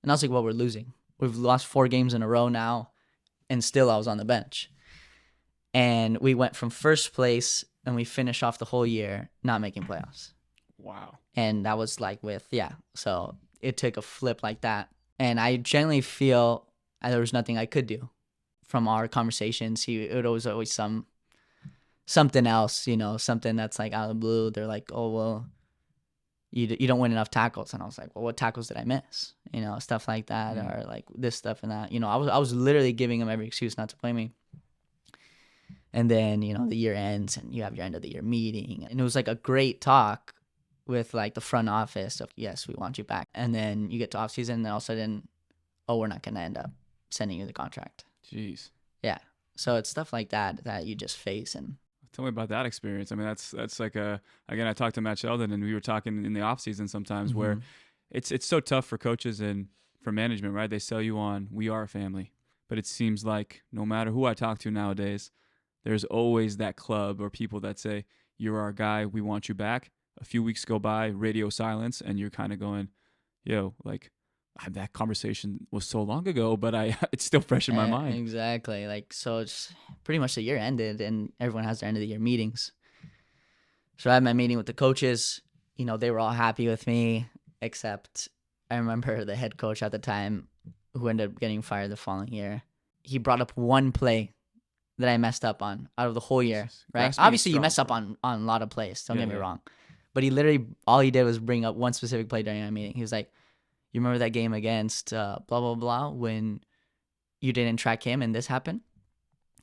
And I was like, well, we're losing. We've lost 4 games in a row now, and still I was on the bench. And we went from first place, and we finished off the whole year not making playoffs. Wow. And that was like so it took a flip like that. And I generally feel there was nothing I could do. From our conversations, it was always something else, you know, something that's like out of the blue. They're like, oh, well, you don't win enough tackles. And I was like, well, what tackles did I miss? You know, stuff like that, or like this stuff and that. You know, I was literally giving them every excuse not to play me. And then, you know, the year ends and you have your end of the year meeting. And it was like a great talk with like the front office of, yes, we want you back. And then you get to off season and then all of a sudden, oh, we're not going to end up sending you the contract. Jeez. Yeah. So it's stuff like that you just face. And tell me about that experience. I mean, that's like again, I talked to Matt Sheldon and we were talking in the off season sometimes where it's so tough for coaches and for management, right? They sell you on, we are a family. But it seems like no matter who I talk to nowadays, there's always that club or people that say, you're our guy, we want you back. A few weeks go by, radio silence, and you're kind of going, yo, like, that conversation was so long ago, but it's still fresh in my mind. Exactly. Like, so it's pretty much the year ended, and everyone has their end of the year meetings. So I had my meeting with the coaches. You know, they were all happy with me, except I remember the head coach at the time, who ended up getting fired the following year. He brought up one play that I messed up on out of the whole year, right? Obviously, you mess up on a lot of plays. Don't get me wrong. But all he did was bring up one specific play during our meeting. He was like, you remember that game against blah, blah, blah, when you didn't track him and this happened?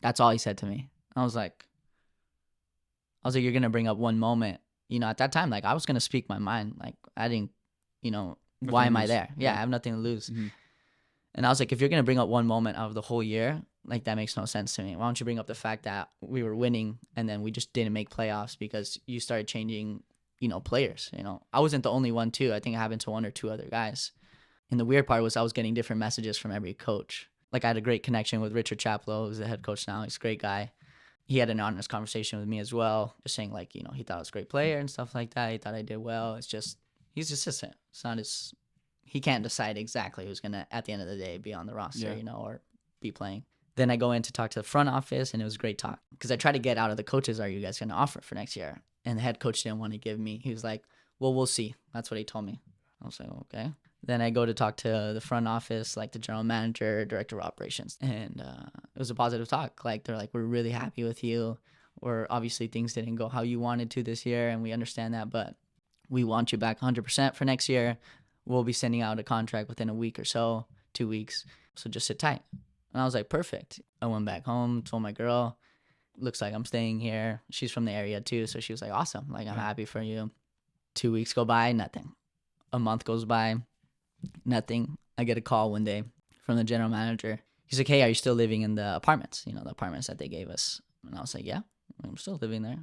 That's all he said to me. I was like, you're going to bring up one moment. You know, at that time, like, I was going to speak my mind. Like, I didn't, you know, nothing why am I there? Yeah, I have nothing to lose. Mm-hmm. And I was like, if you're going to bring up one moment out of the whole year, like, that makes no sense to me. Why don't you bring up the fact that we were winning and then we just didn't make playoffs because you started changing, you know, players. You know, I wasn't the only one too. I think it happened to 1 or 2 other guys. And the weird part was I was getting different messages from every coach. Like, I had a great connection with Richard Chaplow, who's the head coach now. He's a great guy. He had an honest conversation with me as well, just saying, like, you know, he thought I was a great player and stuff like that. He thought I did well. It's just, he's assistant. It's not his, he can't decide exactly who's going to, at the end of the day, be on the roster, you know, or be playing. Then I go in to talk to the front office, and it was a great talk. Because I tried to get out of the coaches, are you guys going to offer for next year? And the head coach didn't want to give me. He was like, well, we'll see. That's what he told me. I was like, okay. Then I go to talk to the front office, like the general manager, director of operations. And it was a positive talk. Like, they're like, we're really happy with you. Or obviously things didn't go how you wanted to this year, and we understand that, but we want you back 100% for next year. We'll be sending out a contract within a week or so, 2 weeks. So just sit tight. And I was like, perfect. I went back home, told my girl, looks like I'm staying here. She's from the area too, so she was like, awesome. Like, I'm happy for you. 2 weeks go by, nothing. A month goes by, nothing. I get a call one day from the general manager. He's like, hey, are you still living in the apartments? You know, the apartments that they gave us. And I was like, yeah, I'm still living there.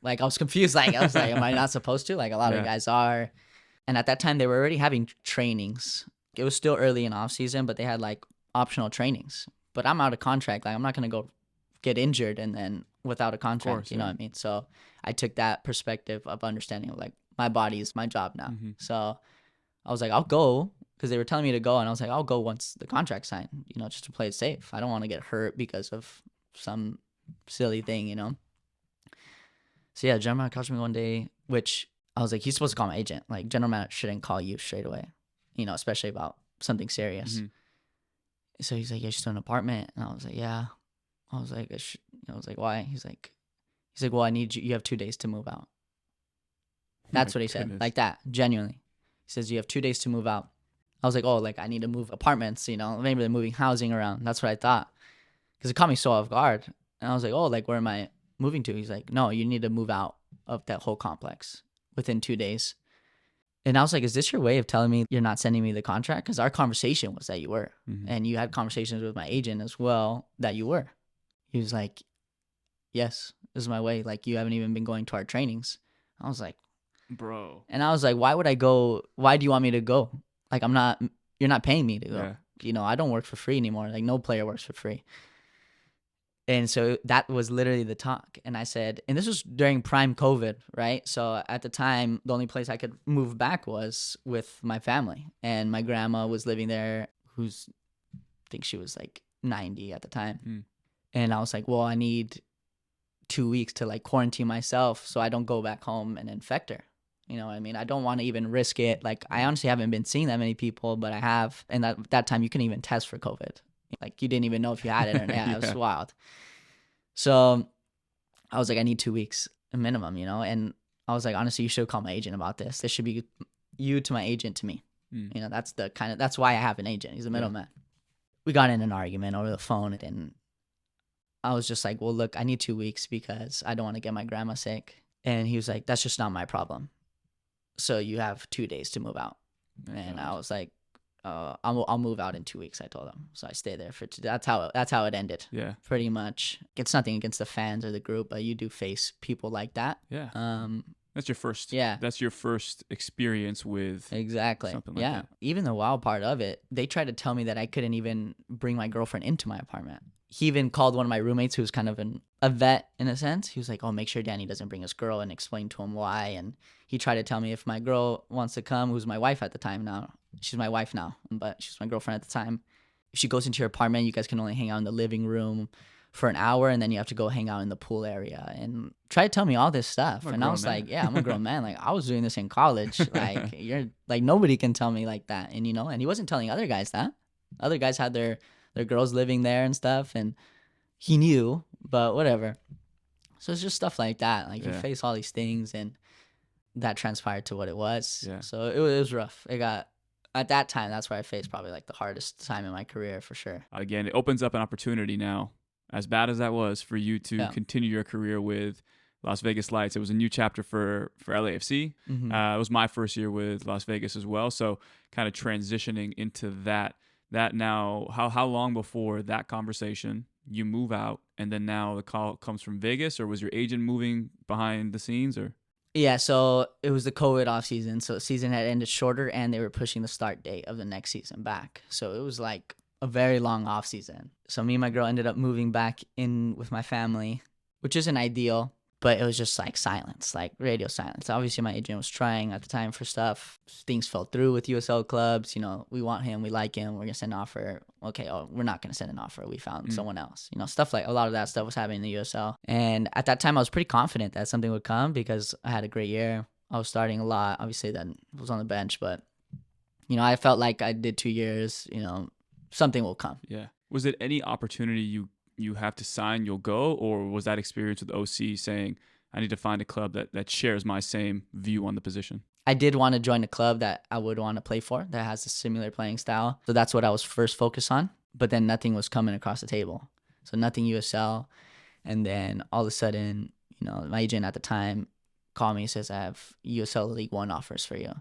Like, I was confused. Like, I was like, am I not supposed to? Like, a lot of guys are. And at that time, they were already having trainings. It was still early in off season, but they had like optional trainings. But I'm out of contract. Like, I'm not going to go get injured and then without a contract, course, you know what I mean? So I took that perspective of understanding, like, my body is my job now. Mm-hmm. So I was like, I'll go, because they were telling me to go, and I was like, I'll go once the contract's signed, you know, just to play it safe. I don't want to get hurt because of some silly thing, you know? So yeah, general manager called me one day, which I was like, he's supposed to call my agent. Like, general manager shouldn't call you straight away, you know, especially about something serious. Mm-hmm. So he's like, yeah, you're still in an apartment. And I was like, yeah. I was like, why? He's like, well, I need you. You have 2 days to move out. That's what he said. Like that, genuinely. He says, you have 2 days to move out. I was like, oh, like I need to move apartments, maybe they're moving housing around. That's what I thought. Because it caught me so off guard. And I was like, oh, like where am I moving to? He's like, no, you need to move out of that whole complex within 2 days. And I was like, is this your way of telling me you're not sending me the contract? Because our conversation was that you were. And you had conversations with my agent as well that you were. He was like, yes, this is my way. Like, you haven't even been going to our trainings. I was like, bro. And I was like, why would I go? Why do you want me to go? Like, you're not paying me to go. Yeah. I don't work for free anymore. Like, no player works for free. And so that was literally the talk. And I said, and this was during prime COVID, right? So at the time, the only place I could move back was with my family. And my grandma was living there, I think she was like 90 at the time. And I was like, well, I need 2 weeks to like quarantine myself so I don't go back home and infect her. You know what I mean? I don't want to even risk it. Like, I honestly haven't been seeing that many people, but I have. And that time you couldn't even test for COVID. Like, you didn't even know if you had it or not. Yeah, it was wild. So I was like, I need 2 weeks minimum, And I was like, honestly, you should call my agent about this. This should be you to my agent to me. That's why I have an agent. He's a middleman. We got in an argument over the phone, and I was just like, well, look, I need 2 weeks because I don't want to get my grandma sick. And he was like, that's just not my problem. So you have 2 days to move out. And I was like, I'll move out in 2 weeks, I told him. So I stayed there for 2 days. That's how it ended. Yeah. Pretty much. It's nothing against the fans or the group, but you do face people like that. Yeah. That's your first. Yeah. That's your first experience with. Exactly. Something like that. Even the wild part of it, they tried to tell me that I couldn't even bring my girlfriend into my apartment. He even called one of my roommates who was kind of a vet in a sense. He was like, oh, make sure Danny doesn't bring his girl, and explain to him why. And he tried to tell me if my girl wants to come, who's my wife at the time now. She's my wife now, but she was my girlfriend at the time. If she goes into your apartment, you guys can only hang out in the living room for an hour, and then you have to go hang out in the pool area. And try to tell me all this stuff. And I was like, yeah, I'm a grown man. Like, I was doing this in college. Like, you're like, nobody can tell me like that. And, and he wasn't telling other guys that. Other guys had their girls living there and stuff, and he knew, but whatever. So it's just stuff like that. Like, you face all these things, and that transpired to what it was. Yeah. So it was rough. At that time, that's where I faced probably like the hardest time in my career for sure. Again, it opens up an opportunity now, as bad as that was, for you to continue your career with Las Vegas Lights. It was a new chapter for LAFC. It was my first year with Las Vegas as well. So kind of transitioning into that now, how long before that conversation you move out, and then now the call comes from Vegas, or was your agent moving behind the scenes, or? Yeah, so it was the COVID off season. So the season had ended shorter, and they were pushing the start date of the next season back. So it was like a very long off season. So me and my girl ended up moving back in with my family, which isn't ideal, but it was just like silence, like radio silence. Obviously, my agent was trying at the time for stuff. Things fell through with USL clubs. We want him, we like him, we're going to send an offer. Okay, we're not going to send an offer. We found someone else. Stuff like a lot of that stuff was happening in the USL. And at that time, I was pretty confident that something would come because I had a great year. I was starting a lot. Obviously, then I was on the bench, but, I felt like I did 2 years, something will come. Yeah. Was it any opportunity you have to sign, you'll go, or was that experience with OC saying, I need to find a club that shares my same view on the position? I did want to join a club that I would want to play for that has a similar playing style. So that's what I was first focused on. But then nothing was coming across the table. So nothing USL. And then all of a sudden, my agent at the time called me and says, I have USL League One offers for you.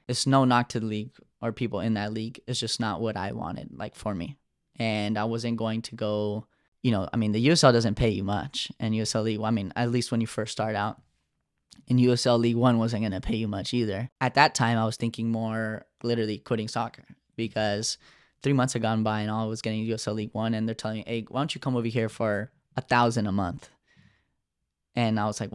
It's no knock to the league or people in that league. It's just not what I wanted, like, for me. And I wasn't going to go, the USL doesn't pay you much. And USL League, at least when you first start out. And USL League One wasn't going to pay you much either. At that time, I was thinking more literally quitting soccer because 3 months had gone by and I was getting USL League One, and they're telling me, hey, why don't you come over here for $1,000 a month? And I was like,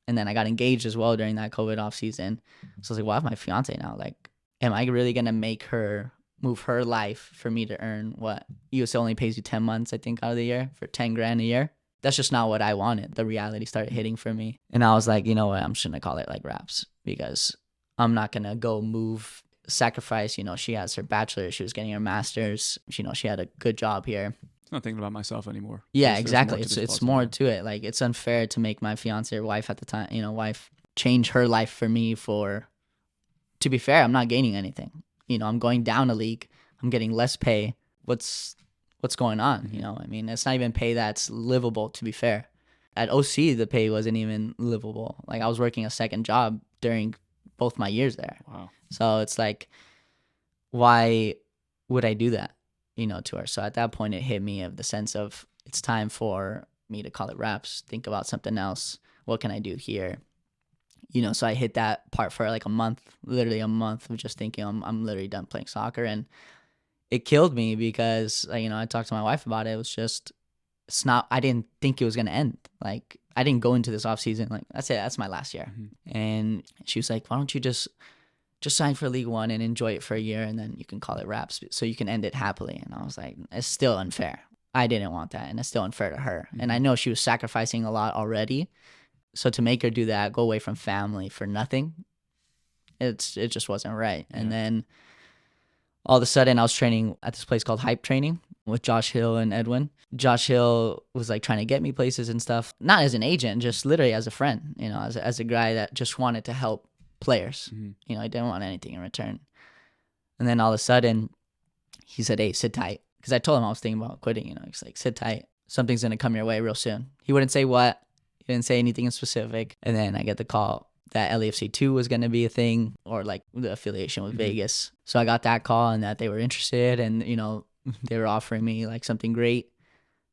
and then I got engaged as well during that COVID off season. So I was like, well, I have my fiance now. Like, am I really going to make her move her life for me to earn what USL only pays you 10 months, I think, out of the year for $10,000 a year? That's just not what I wanted. The reality started hitting for me. And I was like, you know what? I'm just going to call it like raps because I'm not going to go sacrifice. She has her bachelor's. She was getting her master's. She had a good job here. It's not thinking about myself anymore. Yeah, exactly. It's more to it. Like, it's unfair to make my fiance or wife at the time, wife change her life for me to be fair, I'm not gaining anything. I'm going down a league. I'm getting less pay. What's going on? I mean, it's not even pay that's livable, to be fair. At OC, the pay wasn't even livable. Like, I was working a second job during both my years there. Wow. So it's like, why would I do that, to her? So at that point, it hit me of the sense of it's time for me to call it wraps, think about something else. What can I do here? So I hit that part for like a month, literally a month of just thinking I'm literally done playing soccer. And it killed me because, I talked to my wife about it. It was just, I didn't think it was going to end. Like, I didn't go into this off season like, that's it, that's my last year. And she was like, why don't you just sign for League One and enjoy it for a year, and then you can call it wraps so you can end it happily. And I was like, it's still unfair. I didn't want that, and it's still unfair to her. And I know she was sacrificing a lot already. So to make her do that, go away from family for nothing, it just wasn't right. And then all of a sudden, I was training at this place called Hype Training with Josh Hill and Edwin. Josh Hill was like trying to get me places and stuff, not as an agent, just literally as a friend, as a guy that just wanted to help players. I didn't want anything in return. And then all of a sudden, he said, hey, sit tight. Because I told him I was thinking about quitting. He's like, sit tight. Something's going to come your way real soon. He wouldn't say what. He didn't say anything in specific. And then I get the call that LAFC 2 was going to be a thing, or like the affiliation with Vegas. So I got that call and that they were interested, and, they were offering me like something great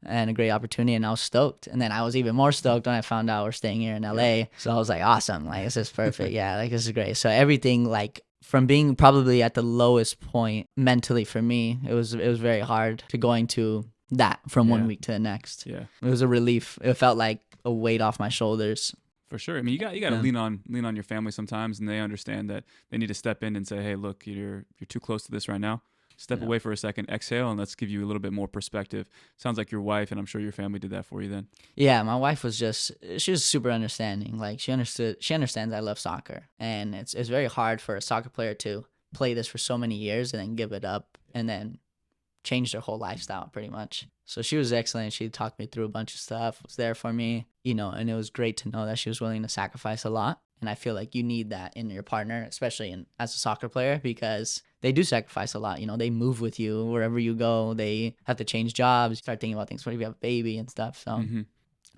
and a great opportunity, and I was stoked. And then I was even more stoked when I found out we're staying here in LA. So I was like, awesome. Like, this is perfect. Yeah, like, this is great. So everything, like, from being probably at the lowest point mentally for me, it was very hard to going to that from 1 week to the next. Yeah. It was a relief. It felt like a weight off my shoulders. For sure. I mean, you got to lean on your family sometimes, and they understand that they need to step in and say, hey, look, you're too close to this right now. Step away for a second, exhale, and let's give you a little bit more perspective. Sounds like your wife, and I'm sure your family did that for you then. Yeah, my wife was she was super understanding. Like, she understands I love soccer, and it's very hard for a soccer player to play this for so many years and then give it up and then change their whole lifestyle pretty much. So she was excellent. She talked me through a bunch of stuff, was there for me, and it was great to know that she was willing to sacrifice a lot. And I feel like you need that in your partner, especially as a soccer player, because they do sacrifice a lot. They move with you wherever you go. They have to change jobs, start thinking about things. What if you have a baby and stuff? So it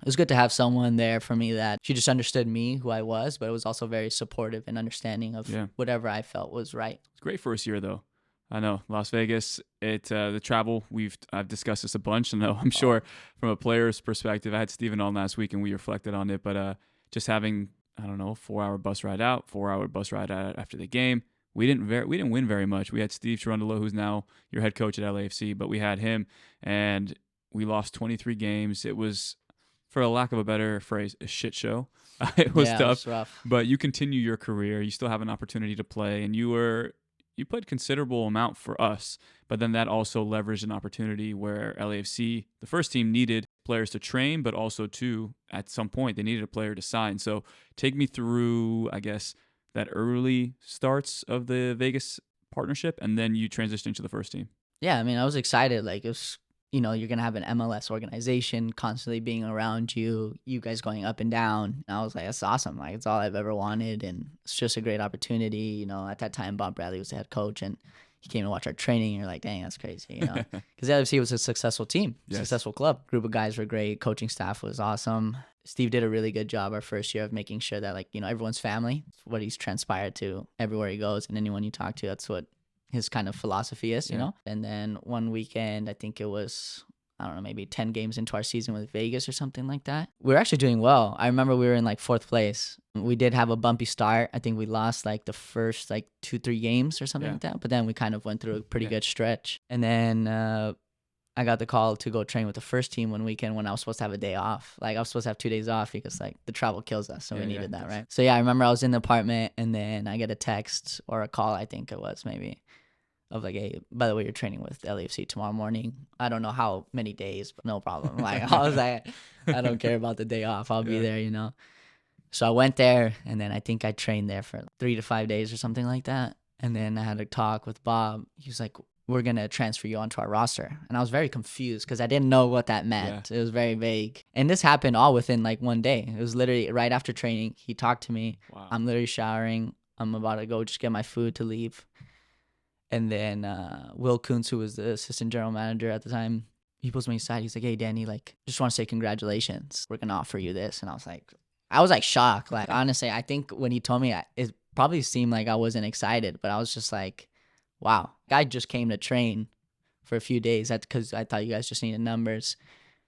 was good to have someone there for me that she just understood me, who I was, but it was also very supportive and understanding of whatever I felt was right. It's great first year, though. I know Las Vegas. The travel. I've discussed this a bunch. I know. I'm sure from a player's perspective. I had Steven on last week and we reflected on it. But just having, I don't know, 4-hour bus ride out, 4-hour bus ride out after the game. We didn't win very much. We had Steve Cherundolo, who's now your head coach at LAFC, but we had him, and we lost 23 games. It was, for a lack of a better phrase, a shit show. It was tough. It was rough. But you continue your career. You still have an opportunity to play, and you played considerable amount for us, but then that also leveraged an opportunity where LAFC, the first team, needed players to train, but also at some point, they needed a player to sign. So take me through, I guess, that early starts of the Vegas partnership, and then you transitioned into the first team. Yeah, I mean, I was excited. Like, it was, you're going to have an MLS organization constantly being around you guys going up and down. And I was like, that's awesome. Like, it's all I've ever wanted, and it's just a great opportunity. At that time, Bob Bradley was the head coach, and he came to watch our training, and you're like, dang, that's crazy, Because the LFC was a successful team, successful club. Group of guys were great. Coaching staff was awesome. Steve did a really good job our first year of making sure that, like, everyone's family. It's what he's transpired to everywhere he goes, and anyone you talk to, that's what his kind of philosophy is, you know? And then one weekend, I think it was, I don't know, maybe 10 games into our season with Vegas or something like that. We were actually doing well. I remember we were in like 4th place. We did have a bumpy start. I think we lost like the first like 2-3 games or something like that. But then we kind of went through a pretty good stretch. And then I got the call to go train with the first team one weekend when I was supposed to have a day off. Like, I was supposed to have 2 days off because like the travel kills us. So we needed that, right? So yeah, I remember I was in the apartment, and then I get a text or a call, I think it was maybe, of like, hey, by the way, you're training with LAFC tomorrow morning. I don't know how many days, but no problem. Like, I was like, I don't care about the day off. I'll be there, So I went there, and then I think I trained there for 3 to 5 days or something like that. And then I had a talk with Bob. He was like, we're going to transfer you onto our roster. And I was very confused because I didn't know what that meant. It was very vague. And this happened all within like one day. It was literally right after training. He talked to me. Wow. I'm literally showering. I'm about to go just get my food to leave. And then Will Kuntz, who was the assistant general manager at the time, he pulls me aside. He's like, hey, Danny, like, just want to say congratulations. We're going to offer you this. And I was like shocked. Like, honestly, I think when he told me, it probably seemed like I wasn't excited, but I was just like, wow. I just came to train for a few days. That's because I thought you guys just needed numbers.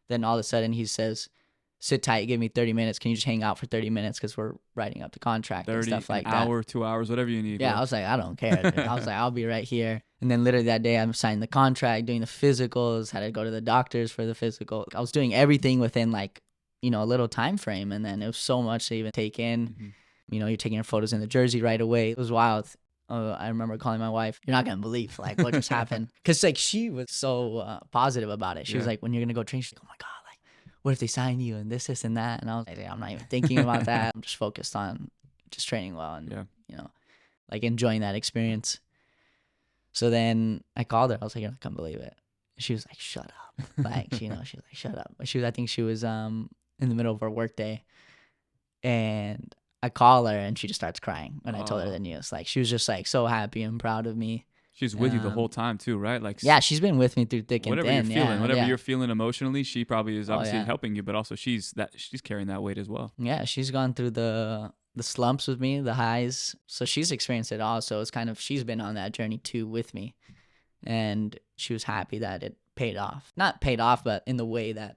Then all of a sudden he says, sit tight, give me 30 minutes. Can you just hang out for 30 minutes because we're writing up the contract and stuff like that. An hour, 2 hours, whatever you need. Yeah, bro. I was like, I don't care. Dude. I was like, I'll be right here. And then literally that day I'm signing the contract, doing the physicals, had to go to the doctors for the physical. I was doing everything within like, a little time frame. And then it was so much to even take in. Mm-hmm. You're taking your photos in the jersey right away. It was wild. I remember calling my wife. You're not going to believe like what just happened. Because like she was so positive about it. She was like, when you're going to go train, she's like, oh my God, like what if they sign you and this and that? And I was like, I'm not even thinking about that. I'm just focused on just training well and, like enjoying that experience. So then I called her. I was like, you're not going to believe it. She was like, shut up. Like, she was like, shut up. I think she was in the middle of her work day. And I call her and she just starts crying when I told her the news. Like she was just like so happy and proud of me. She's with you the whole time too, right? Like yeah, she's been with me through thick and thin. Whatever you're feeling emotionally, she probably is obviously helping you, but also she's carrying that weight as well. Yeah, she's gone through the slumps with me, the highs. So she's experienced it all. So it's kind of she's been on that journey too with me, and she was happy that it paid off. Not paid off, but in the way that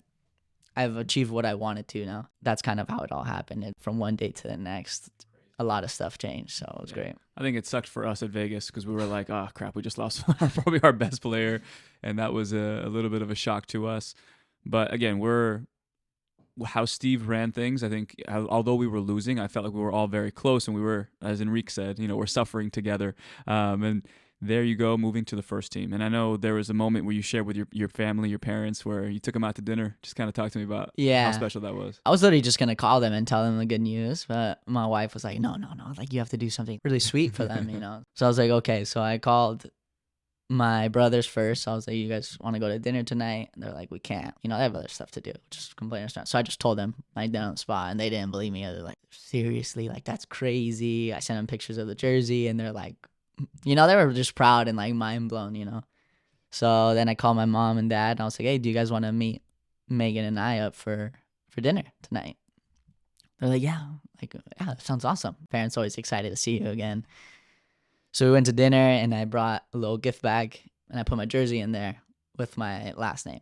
I've achieved what I wanted to now. That's kind of how it all happened. And from one day to the next, a lot of stuff changed. So it was great. I think it sucked for us at Vegas because we were like, oh, crap, we just lost probably our best player. And that was a little bit of a shock to us. But again, how Steve ran things, I think, although we were losing, I felt like we were all very close. And we were, as Enrique said, we're suffering together. And there you go, moving to the first team. And I know there was a moment where you shared with your family, your parents, where you took them out to dinner. Just kind of talk to me about how special that was. I was literally just going to call them and tell them the good news. But my wife was like, no. Like, you have to do something really sweet for them, So I was like, okay. So I called my brothers first. I was like, you guys want to go to dinner tonight? And they're like, we can't. They have other stuff to do. Just completely understand. So I just told them right down on the spot. And they didn't believe me. They're like, seriously? Like, that's crazy. I sent them pictures of the jersey. And they're like, they were just proud and like mind blown, So then I called my mom and dad and I was like, hey, do you guys want to meet Megan and I up for dinner tonight? They're like, yeah, that sounds awesome. Parents always excited to see you again. So we went to dinner and I brought a little gift bag and I put my jersey in there with my last name.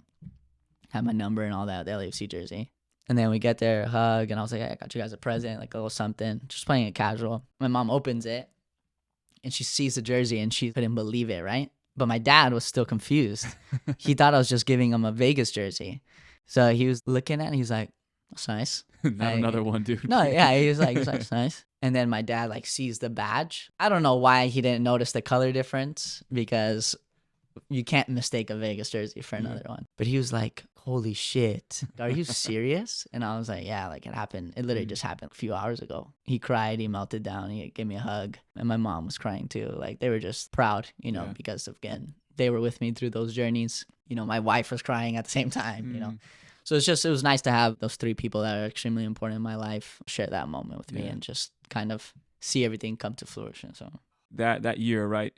Had my number and all that, the LAFC jersey. And then we get there, hug, and I was like, hey, I got you guys a present, like a little something, just playing it casual. My mom opens it. And she sees the jersey and she couldn't believe it, right? But my dad was still confused. He thought I was just giving him a Vegas jersey. So he was looking at it and he's like, that's nice. Not another one, dude. No, yeah, he was like, that's nice. And then my dad sees the badge. I don't know why he didn't notice the color difference because you can't mistake a Vegas jersey for another one. But he was like, holy shit, are you serious? And I was like, yeah, it happened. It literally just happened a few hours ago. He cried, he melted down, he gave me a hug. And my mom was crying too. They were just proud, because again, they were with me through those journeys. My wife was crying at the same time, So it was nice to have those three people that are extremely important in my life share that moment with me and just kind of see everything come to fruition. So that year, right?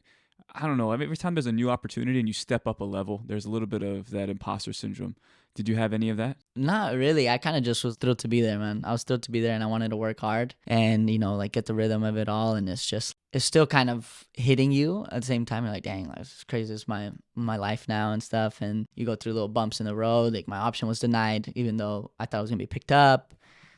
I don't know. Every time there's a new opportunity and you step up a level, there's a little bit of that imposter syndrome. Did you have any of that? Not really. I kind of just was thrilled to be there, man. I was thrilled to be there and I wanted to work hard and, get the rhythm of it all. And it's still kind of hitting you at the same time. You're like, dang, it's crazy. It's my life now and stuff. And you go through little bumps in the road. My option was denied, even though I thought it was going to be picked up.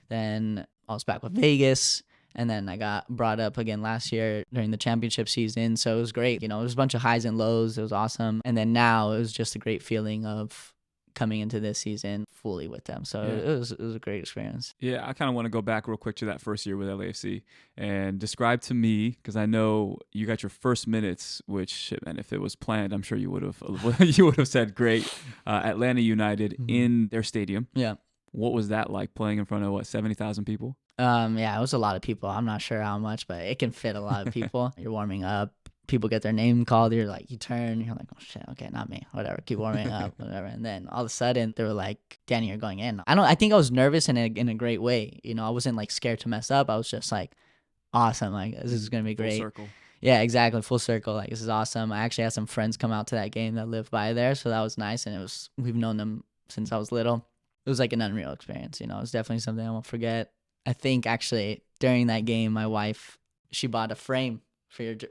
Then I was back with Vegas. And then I got brought up again last year during the championship season. So it was great. It was a bunch of highs and lows. It was awesome. And then now it was just a great feeling of coming into this season fully with them. So it was a great experience. Yeah, I kind of want to go back real quick to that first year with LAFC and describe to me, because I know you got your first minutes, which, shit, man, if it was planned, I'm sure you would have said great. Atlanta United in their stadium. Yeah. What was that like playing in front of 70,000 people? Yeah, it was a lot of people. I'm not sure how much, but it can fit a lot of people. You're warming up, people get their name called. You're like, you turn, you're like, oh shit, okay, not me, whatever, keep warming up, whatever. And then all of a sudden they were like, Danny, you're going in. I think I was nervous in a great way. You know, I wasn't like scared to mess up. I was just like, awesome, like this is gonna be great. Full circle. Yeah, exactly, full circle. Like this is awesome. I actually had some friends come out to that game that live by there, so that was nice. And we've known them since I was little. It was like an unreal experience. You know, it was definitely something I won't forget. I think actually during that game, my wife, she bought a frame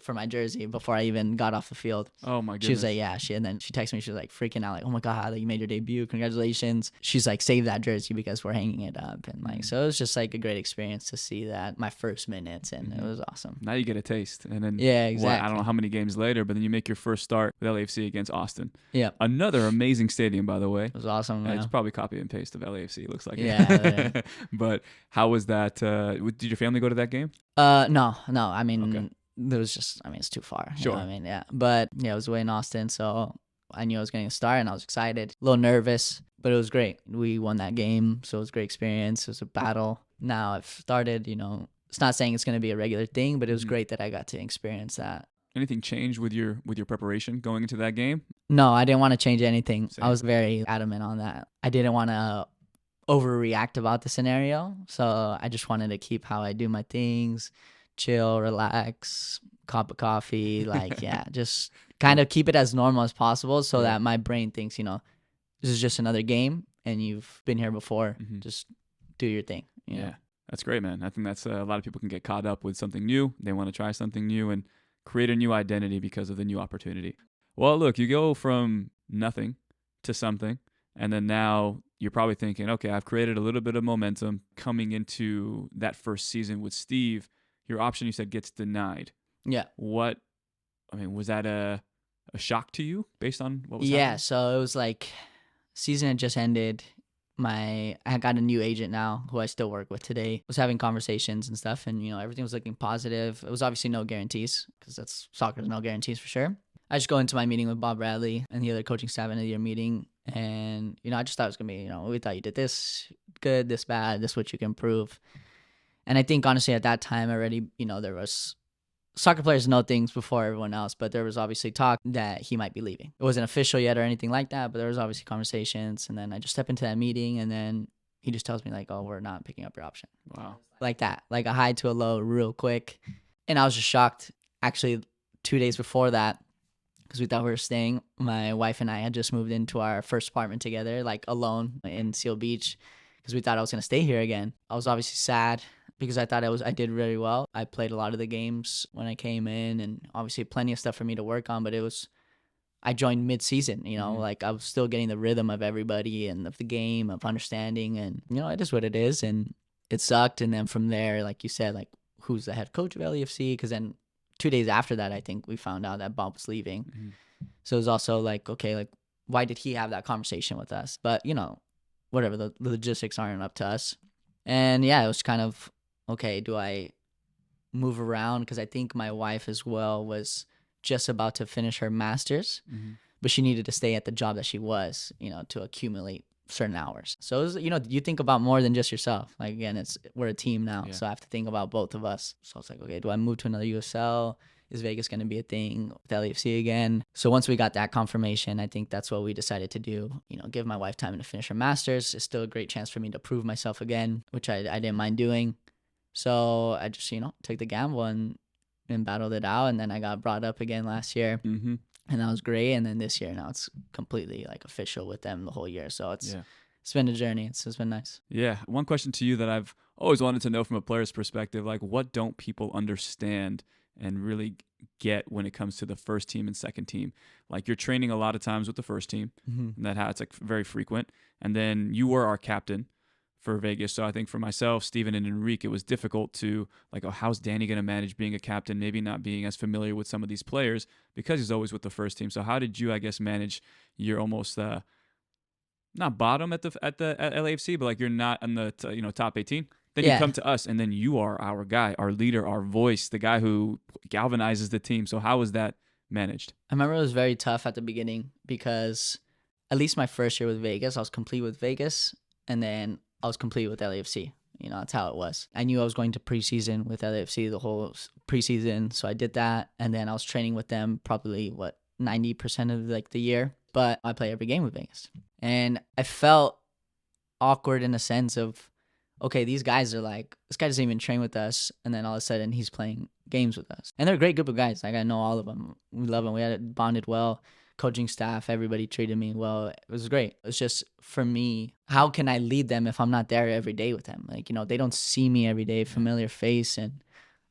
for my jersey before I even got off the field. Oh my goodness. She was like, yeah. And then she texted me. She was like freaking out, like, oh my god, like, you made your debut, congratulations. She's like, save that jersey because we're hanging it up. And like, so it was just like a great experience to see that, my first minutes, and it was awesome. Now you get a taste, and then yeah, exactly. I don't know how many games later, but then you make your first start with LAFC against Austin. Yeah, another amazing stadium, by the way. It was awesome. It's probably copy and paste of LAFC. It looks like. Yeah. But how was that? Did your family go to that game? No. I mean. Okay. It was just, I mean, it's too far. Sure. You know what I mean, yeah. But yeah, it was away in Austin, so I knew I was getting a start, and I was excited. A little nervous, but it was great. We won that game, so it was a great experience. It was a battle. Now I've started, you know, it's not saying it's going to be a regular thing, but it was great that I got to experience that. Anything changed with your preparation going into that game? No, I didn't want to change anything. Same. I was very adamant on that. I didn't want to overreact about the scenario, so I just wanted to keep how I do my things. Chill, relax, cup of coffee, like, yeah, just kind of keep it as normal as possible so that my brain thinks, you know, this is just another game and you've been here before. Just do your thing. You know? That's great, man. I think that's a lot of people can get caught up with something new. They want to try something new and create a new identity because of the new opportunity. Well, look, you go from nothing to something, and then now you're probably thinking, okay, I've created a little bit of momentum coming into that first season with Steve. Your option, you said, gets denied. Yeah. Was that a shock to you based on what was happening? Yeah, so it was like season had just ended. I got a new agent now who I still work with today. Was having conversations and stuff, and you know, everything was looking positive. It was obviously no guarantees because that's soccer, no guarantees for sure. I just go into my meeting with Bob Bradley and the other coaching staff in the year meeting, and you know, I just thought it was gonna be, you know, we thought you did this good, this bad, this what you can improve. And I think, honestly, at that time already, you know, there was soccer players know things before everyone else, but there was obviously talk that he might be leaving. It wasn't official yet or anything like that, but there was obviously conversations. And then I just step into that meeting, and then he just tells me, like, oh, we're not picking up your option. Wow. Like that, like a high to a low real quick. And I was just shocked. Actually, 2 days before that, because we thought we were staying, my wife and I had just moved into our first apartment together, like alone in Seal Beach, because we thought I was going to stay here again. I was obviously sad, because I thought I did really well. I played a lot of the games when I came in, and obviously plenty of stuff for me to work on, but I joined mid-season, you know, like I was still getting the rhythm of everybody and of the game, of understanding, and, you know, it is what it is, and it sucked. And then from there, like you said, like, who's the head coach of LAFC? Because then 2 days after that, I think we found out that Bob was leaving. So it was also like, okay, like, why did he have that conversation with us? But, you know, whatever, the logistics aren't up to us. And yeah, it was kind of, okay, do I move around? Because I think my wife as well was just about to finish her master's, but she needed to stay at the job that she was, you know, to accumulate certain hours. So, it was, you know, you think about more than just yourself. Like, again, we're a team now, so I have to think about both of us. So I was like, okay, do I move to another USL? Is Vegas going to be a thing with LAFC again? So once we got that confirmation, I think that's what we decided to do. You know, give my wife time to finish her master's. It's still a great chance for me to prove myself again, which I didn't mind doing. So I just, you know, took the gamble and battled it out. And then I got brought up again last year. And that was great. And then this year, now it's completely like official with them the whole year. So it's been a journey. It's been nice. Yeah. One question to you that I've always wanted to know from a player's perspective, like, what don't people understand and really get when it comes to the first team and second team? Like, you're training a lot of times with the first team, and it's like very frequent. And then you were our captain for Vegas. So I think for myself, Steven, and Enrique, it was difficult to, like, oh, how's Danny going to manage being a captain, maybe not being as familiar with some of these players because he's always with the first team. So how did you, I guess, manage your almost not bottom at LAFC, but like you're not in the top 18? Then you come to us, and then you are our guy, our leader, our voice, the guy who galvanizes the team. So how was that managed? I remember it was very tough at the beginning because at least my first year with Vegas, I was complete with Vegas, and then I was complete with LAFC. You know, that's how it was. I knew I was going to preseason with LAFC the whole preseason, so I did that. And then I was training with them probably, 90% of like the year. But I play every game with Vegas. And I felt awkward in a sense of, okay, these guys are like, this guy doesn't even train with us. And then all of a sudden he's playing games with us. And they're a great group of guys. Like, I know all of them. We love them. We had bonded well. Coaching staff, everybody treated me well. It was great. It's just, for me, how can I lead them if I'm not there every day with them? Like, you know, they don't see me every day, familiar face. And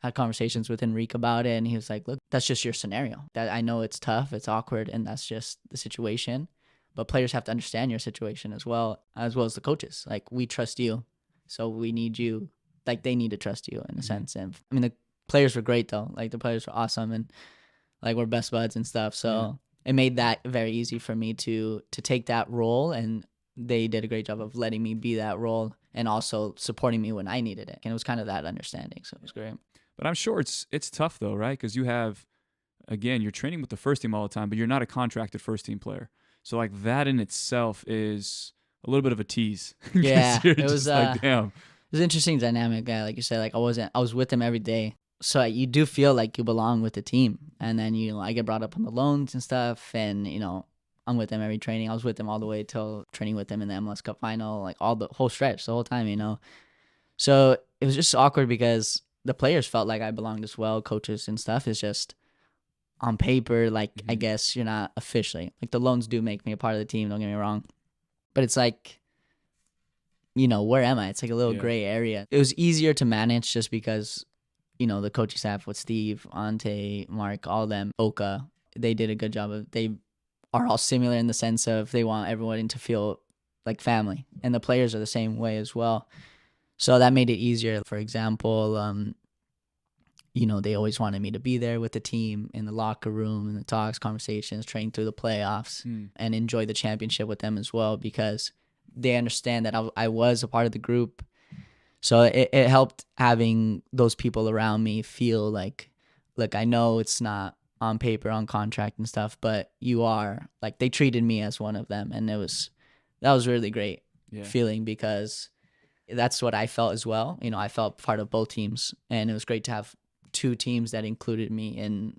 I had conversations with Enrique about it. And he was like, look, that's just your scenario. That I know it's tough, it's awkward, and that's just the situation. But players have to understand your situation as well as the coaches. Like, we trust you, so we need you. Like, they need to trust you in a sense. And I mean, the players were great though. Like, the players were awesome, and like, we're best buds and stuff. So it made that very easy for me to take that role, and they did a great job of letting me be that role and also supporting me when I needed it. And it was kind of that understanding, so it was great. But I'm sure it's tough though, right? Because you have, again, you're training with the first team all the time, but you're not a contracted first team player. So like that in itself is a little bit of a tease. Yeah, it was like, damn. It was an interesting dynamic. Like you said, like I was with them every day. So you do feel like you belong with the team. And then, you know, I get brought up on the loans and stuff. And, you know, I'm with them every training. I was with them all the way till training with them in the MLS Cup final, like all the whole stretch, the whole time, you know. So it was just awkward because the players felt like I belonged as well, coaches and stuff. It's just on paper, like, I guess you're not officially. Like, the loans do make me a part of the team, don't get me wrong. But it's like, you know, where am I? It's like a little gray area. It was easier to manage just because, you know, the coaching staff with Steve, Ante, Mark, all of them, Oka, they did a good job of, they are all similar in the sense of they want everyone to feel like family. And the players are the same way as well. So that made it easier. For example, you know, they always wanted me to be there with the team in the locker room, in the talks, conversations, train through the playoffs, and enjoy the championship with them as well, because they understand that I was a part of the group. So it helped having those people around me feel like, look, I know it's not on paper, on contract and stuff, but you are. Like, they treated me as one of them, and that was really great feeling, because that's what I felt as well. You know, I felt part of both teams, and it was great to have two teams that included me in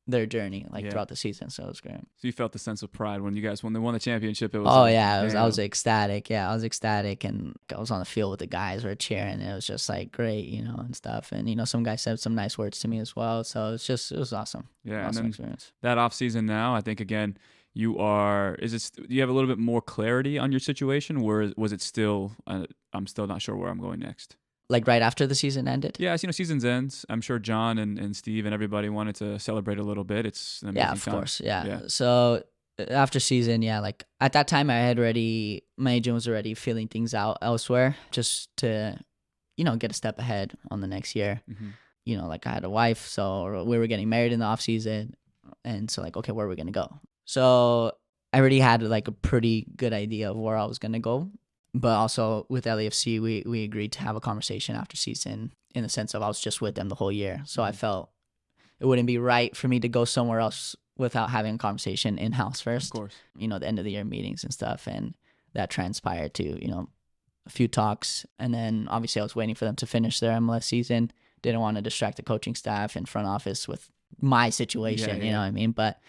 their journey, like throughout the season. So it was great. So you felt the sense of pride when they won the championship. It was I was ecstatic. Yeah, I was ecstatic, and I was on the field with the guys, were cheering. And it was just like great, you know, and stuff. And, you know, some guys said some nice words to me as well. So it was awesome. Yeah, awesome and then experience. That off season now, I think again, do you have a little bit more clarity on your situation? Where was it still? I'm still not sure where I'm going next. Like right after the season ended? Yeah, you know, seasons ends. I'm sure John and Steve and everybody wanted to celebrate a little bit. It's an amazing time. Course. Yeah. So after season, like at that time my agent was already feeling things out elsewhere, just to, you know, get a step ahead on the next year. You know, like I had a wife, so we were getting married in the off season. And so like, okay, where are we going to go? So I already had like a pretty good idea of where I was going to go. But also with LAFC, we agreed to have a conversation after season, in the sense of I was just with them the whole year. So I felt it wouldn't be right for me to go somewhere else without having a conversation in-house first. Of course. You know, the end of the year meetings and stuff. And that transpired to, you know, a few talks. And then obviously I was waiting for them to finish their MLS season. Didn't want to distract the coaching staff and front office with my situation, you know what I mean? But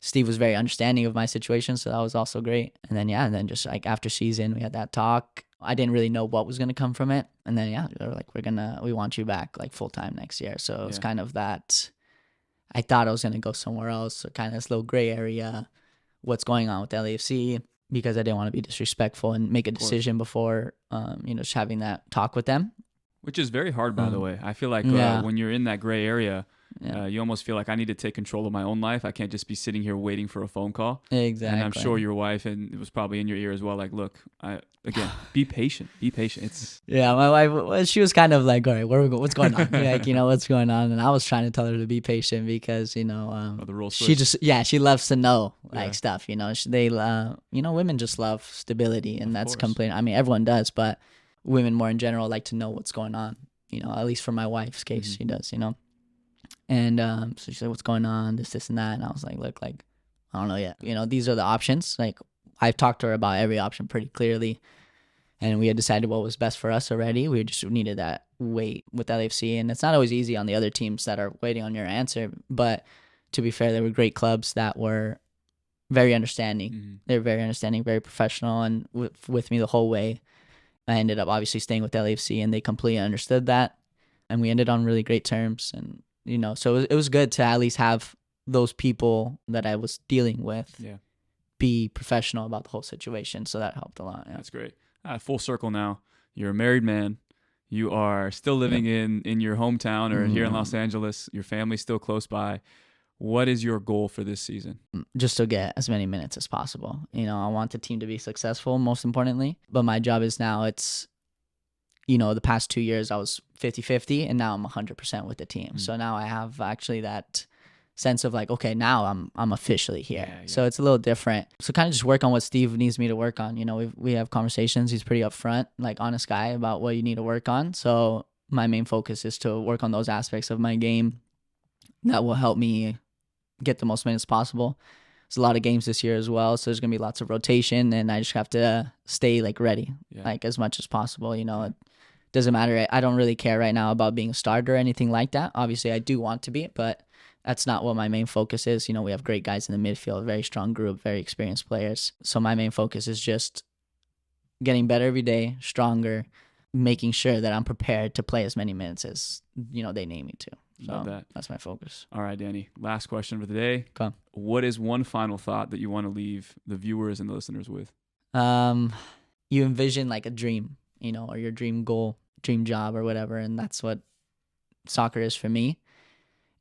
Steve was very understanding of my situation, so that was also great. And then just like after season, we had that talk. I didn't really know what was going to come from it. And then, they were like, we want you back like full time next year. So it was kind of that. I thought I was going to go somewhere else. So kind of this little gray area, what's going on with LAFC, because I didn't want to be disrespectful and make a decision before, just having that talk with them. Which is very hard, by the way. I feel like when you're in that gray area, you almost feel like I need to take control of my own life. I can't just be sitting here waiting for a phone call. Exactly. And I'm sure your wife, and it was probably in your ear as well, like, look, be patient. Be patient. My wife, she was kind of like, all right, what's going on? Like, what's going on? And I was trying to tell her to be patient because, the rules she just, she loves to know stuff, women just love stability, and that's complete. I mean, everyone does, but women more in general like to know what's going on, at least for my wife's case, she does, And so she said, what's going on, this and that. And I was like, look, like, I don't know yet. These are the options. Like, I've talked to her about every option pretty clearly. and we had decided what was best for us already. We just needed that wait with LAFC, and it's not always easy on the other teams that are waiting on your answer. But to be fair, there were great clubs that were very understanding. Mm-hmm. They were very understanding, very professional, and with me the whole way. I ended up obviously staying with LAFC, and they completely understood that, and we ended on really great terms. And so it was good to at least have those people that I was dealing with be professional about the whole situation. So that helped a lot. Yeah. That's great. Full circle now. You're a married man. You are still living in your hometown or here in Los Angeles. Your family's still close by. What is your goal for this season? Just to get as many minutes as possible. I want the team to be successful, most importantly. But my job is now the past 2 years I was 50-50, and now I'm 100% with the team. So now I have actually that sense of like, okay, now I'm officially here. Yeah. So it's a little different. So kind of just work on what Steve needs me to work on. We have conversations. He's pretty upfront, like honest guy about what you need to work on. So my main focus is to work on those aspects of my game that will help me get the most minutes possible. There's a lot of games this year as well, so there's gonna be lots of rotation, and I just have to stay like ready, like as much as possible. It doesn't matter. I don't really care right now about being a starter or anything like that. Obviously, I do want to be, but that's not what my main focus is. We have great guys in the midfield, very strong group, very experienced players. So my main focus is just getting better every day, stronger, making sure that I'm prepared to play as many minutes as they need me to. So Love that. That's my focus. All right, Danny. Last question for the day. Okay. What is one final thought that you want to leave the viewers and the listeners with? You envision like a dream, or your dream goal, dream job or whatever, and that's what soccer is for me.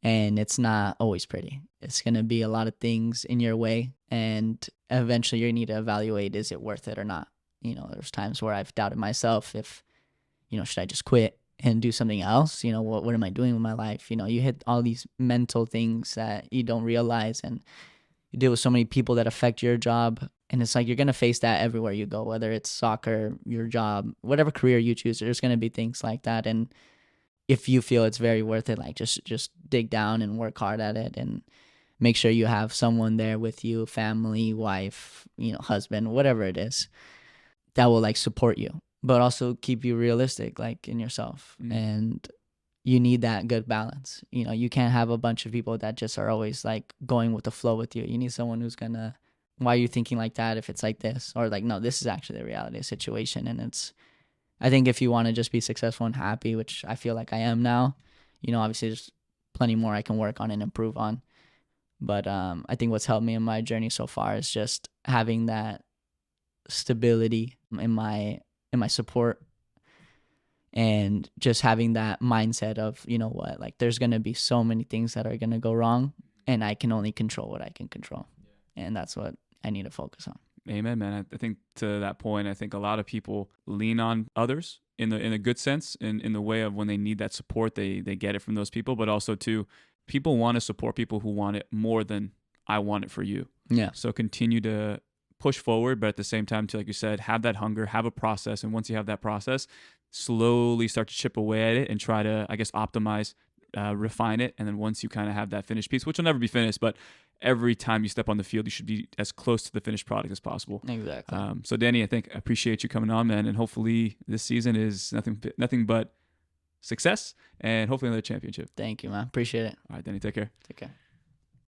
And it's not always pretty. It's going to be a lot of things in your way, and eventually you need to evaluate, is it worth it or not? There's times where I've doubted myself if, should I just quit and do something else? What am I doing with my life? You hit all these mental things that you don't realize, and you deal with so many people that affect your job. And it's like, you're going to face that everywhere you go, whether it's soccer, your job, whatever career you choose, there's going to be things like that. And if you feel it's very worth it, like just dig down and work hard at it, and make sure you have someone there with you, family, wife, husband, whatever it is, that will like support you, but also keep you realistic, like in yourself. And you need that good balance. You can't have a bunch of people that just are always like going with the flow with you. You need someone who's gonna, why are you thinking like that if it's like this? Or like, no, this is actually the reality of the situation. And I think if you want to just be successful and happy, which I feel like I am now, obviously there's plenty more I can work on and improve on. But I think what's helped me in my journey so far is just having that stability in my support, and just having that mindset of, like, there's going to be so many things that are going to go wrong, and I can only control what I can control. And that's what I need to focus on. Amen, man. I think to that point, I think a lot of people lean on others in a good sense, in the way of when they need that support, they get it from those people. But also too, people want to support people who want it more than I want it for you. Yeah. So continue to push forward, but at the same time, too, like you said, have that hunger, have a process, and once you have that process, slowly start to chip away at it and try to, I guess, optimize, refine it. And then once you kind of have that finished piece, which will never be finished, but every time you step on the field, you should be as close to the finished product as possible. Exactly. So Danny, I appreciate you coming on, man, and hopefully this season is nothing but success, and hopefully another championship. Thank you, man. Appreciate it. All right, Danny, take care. Take care.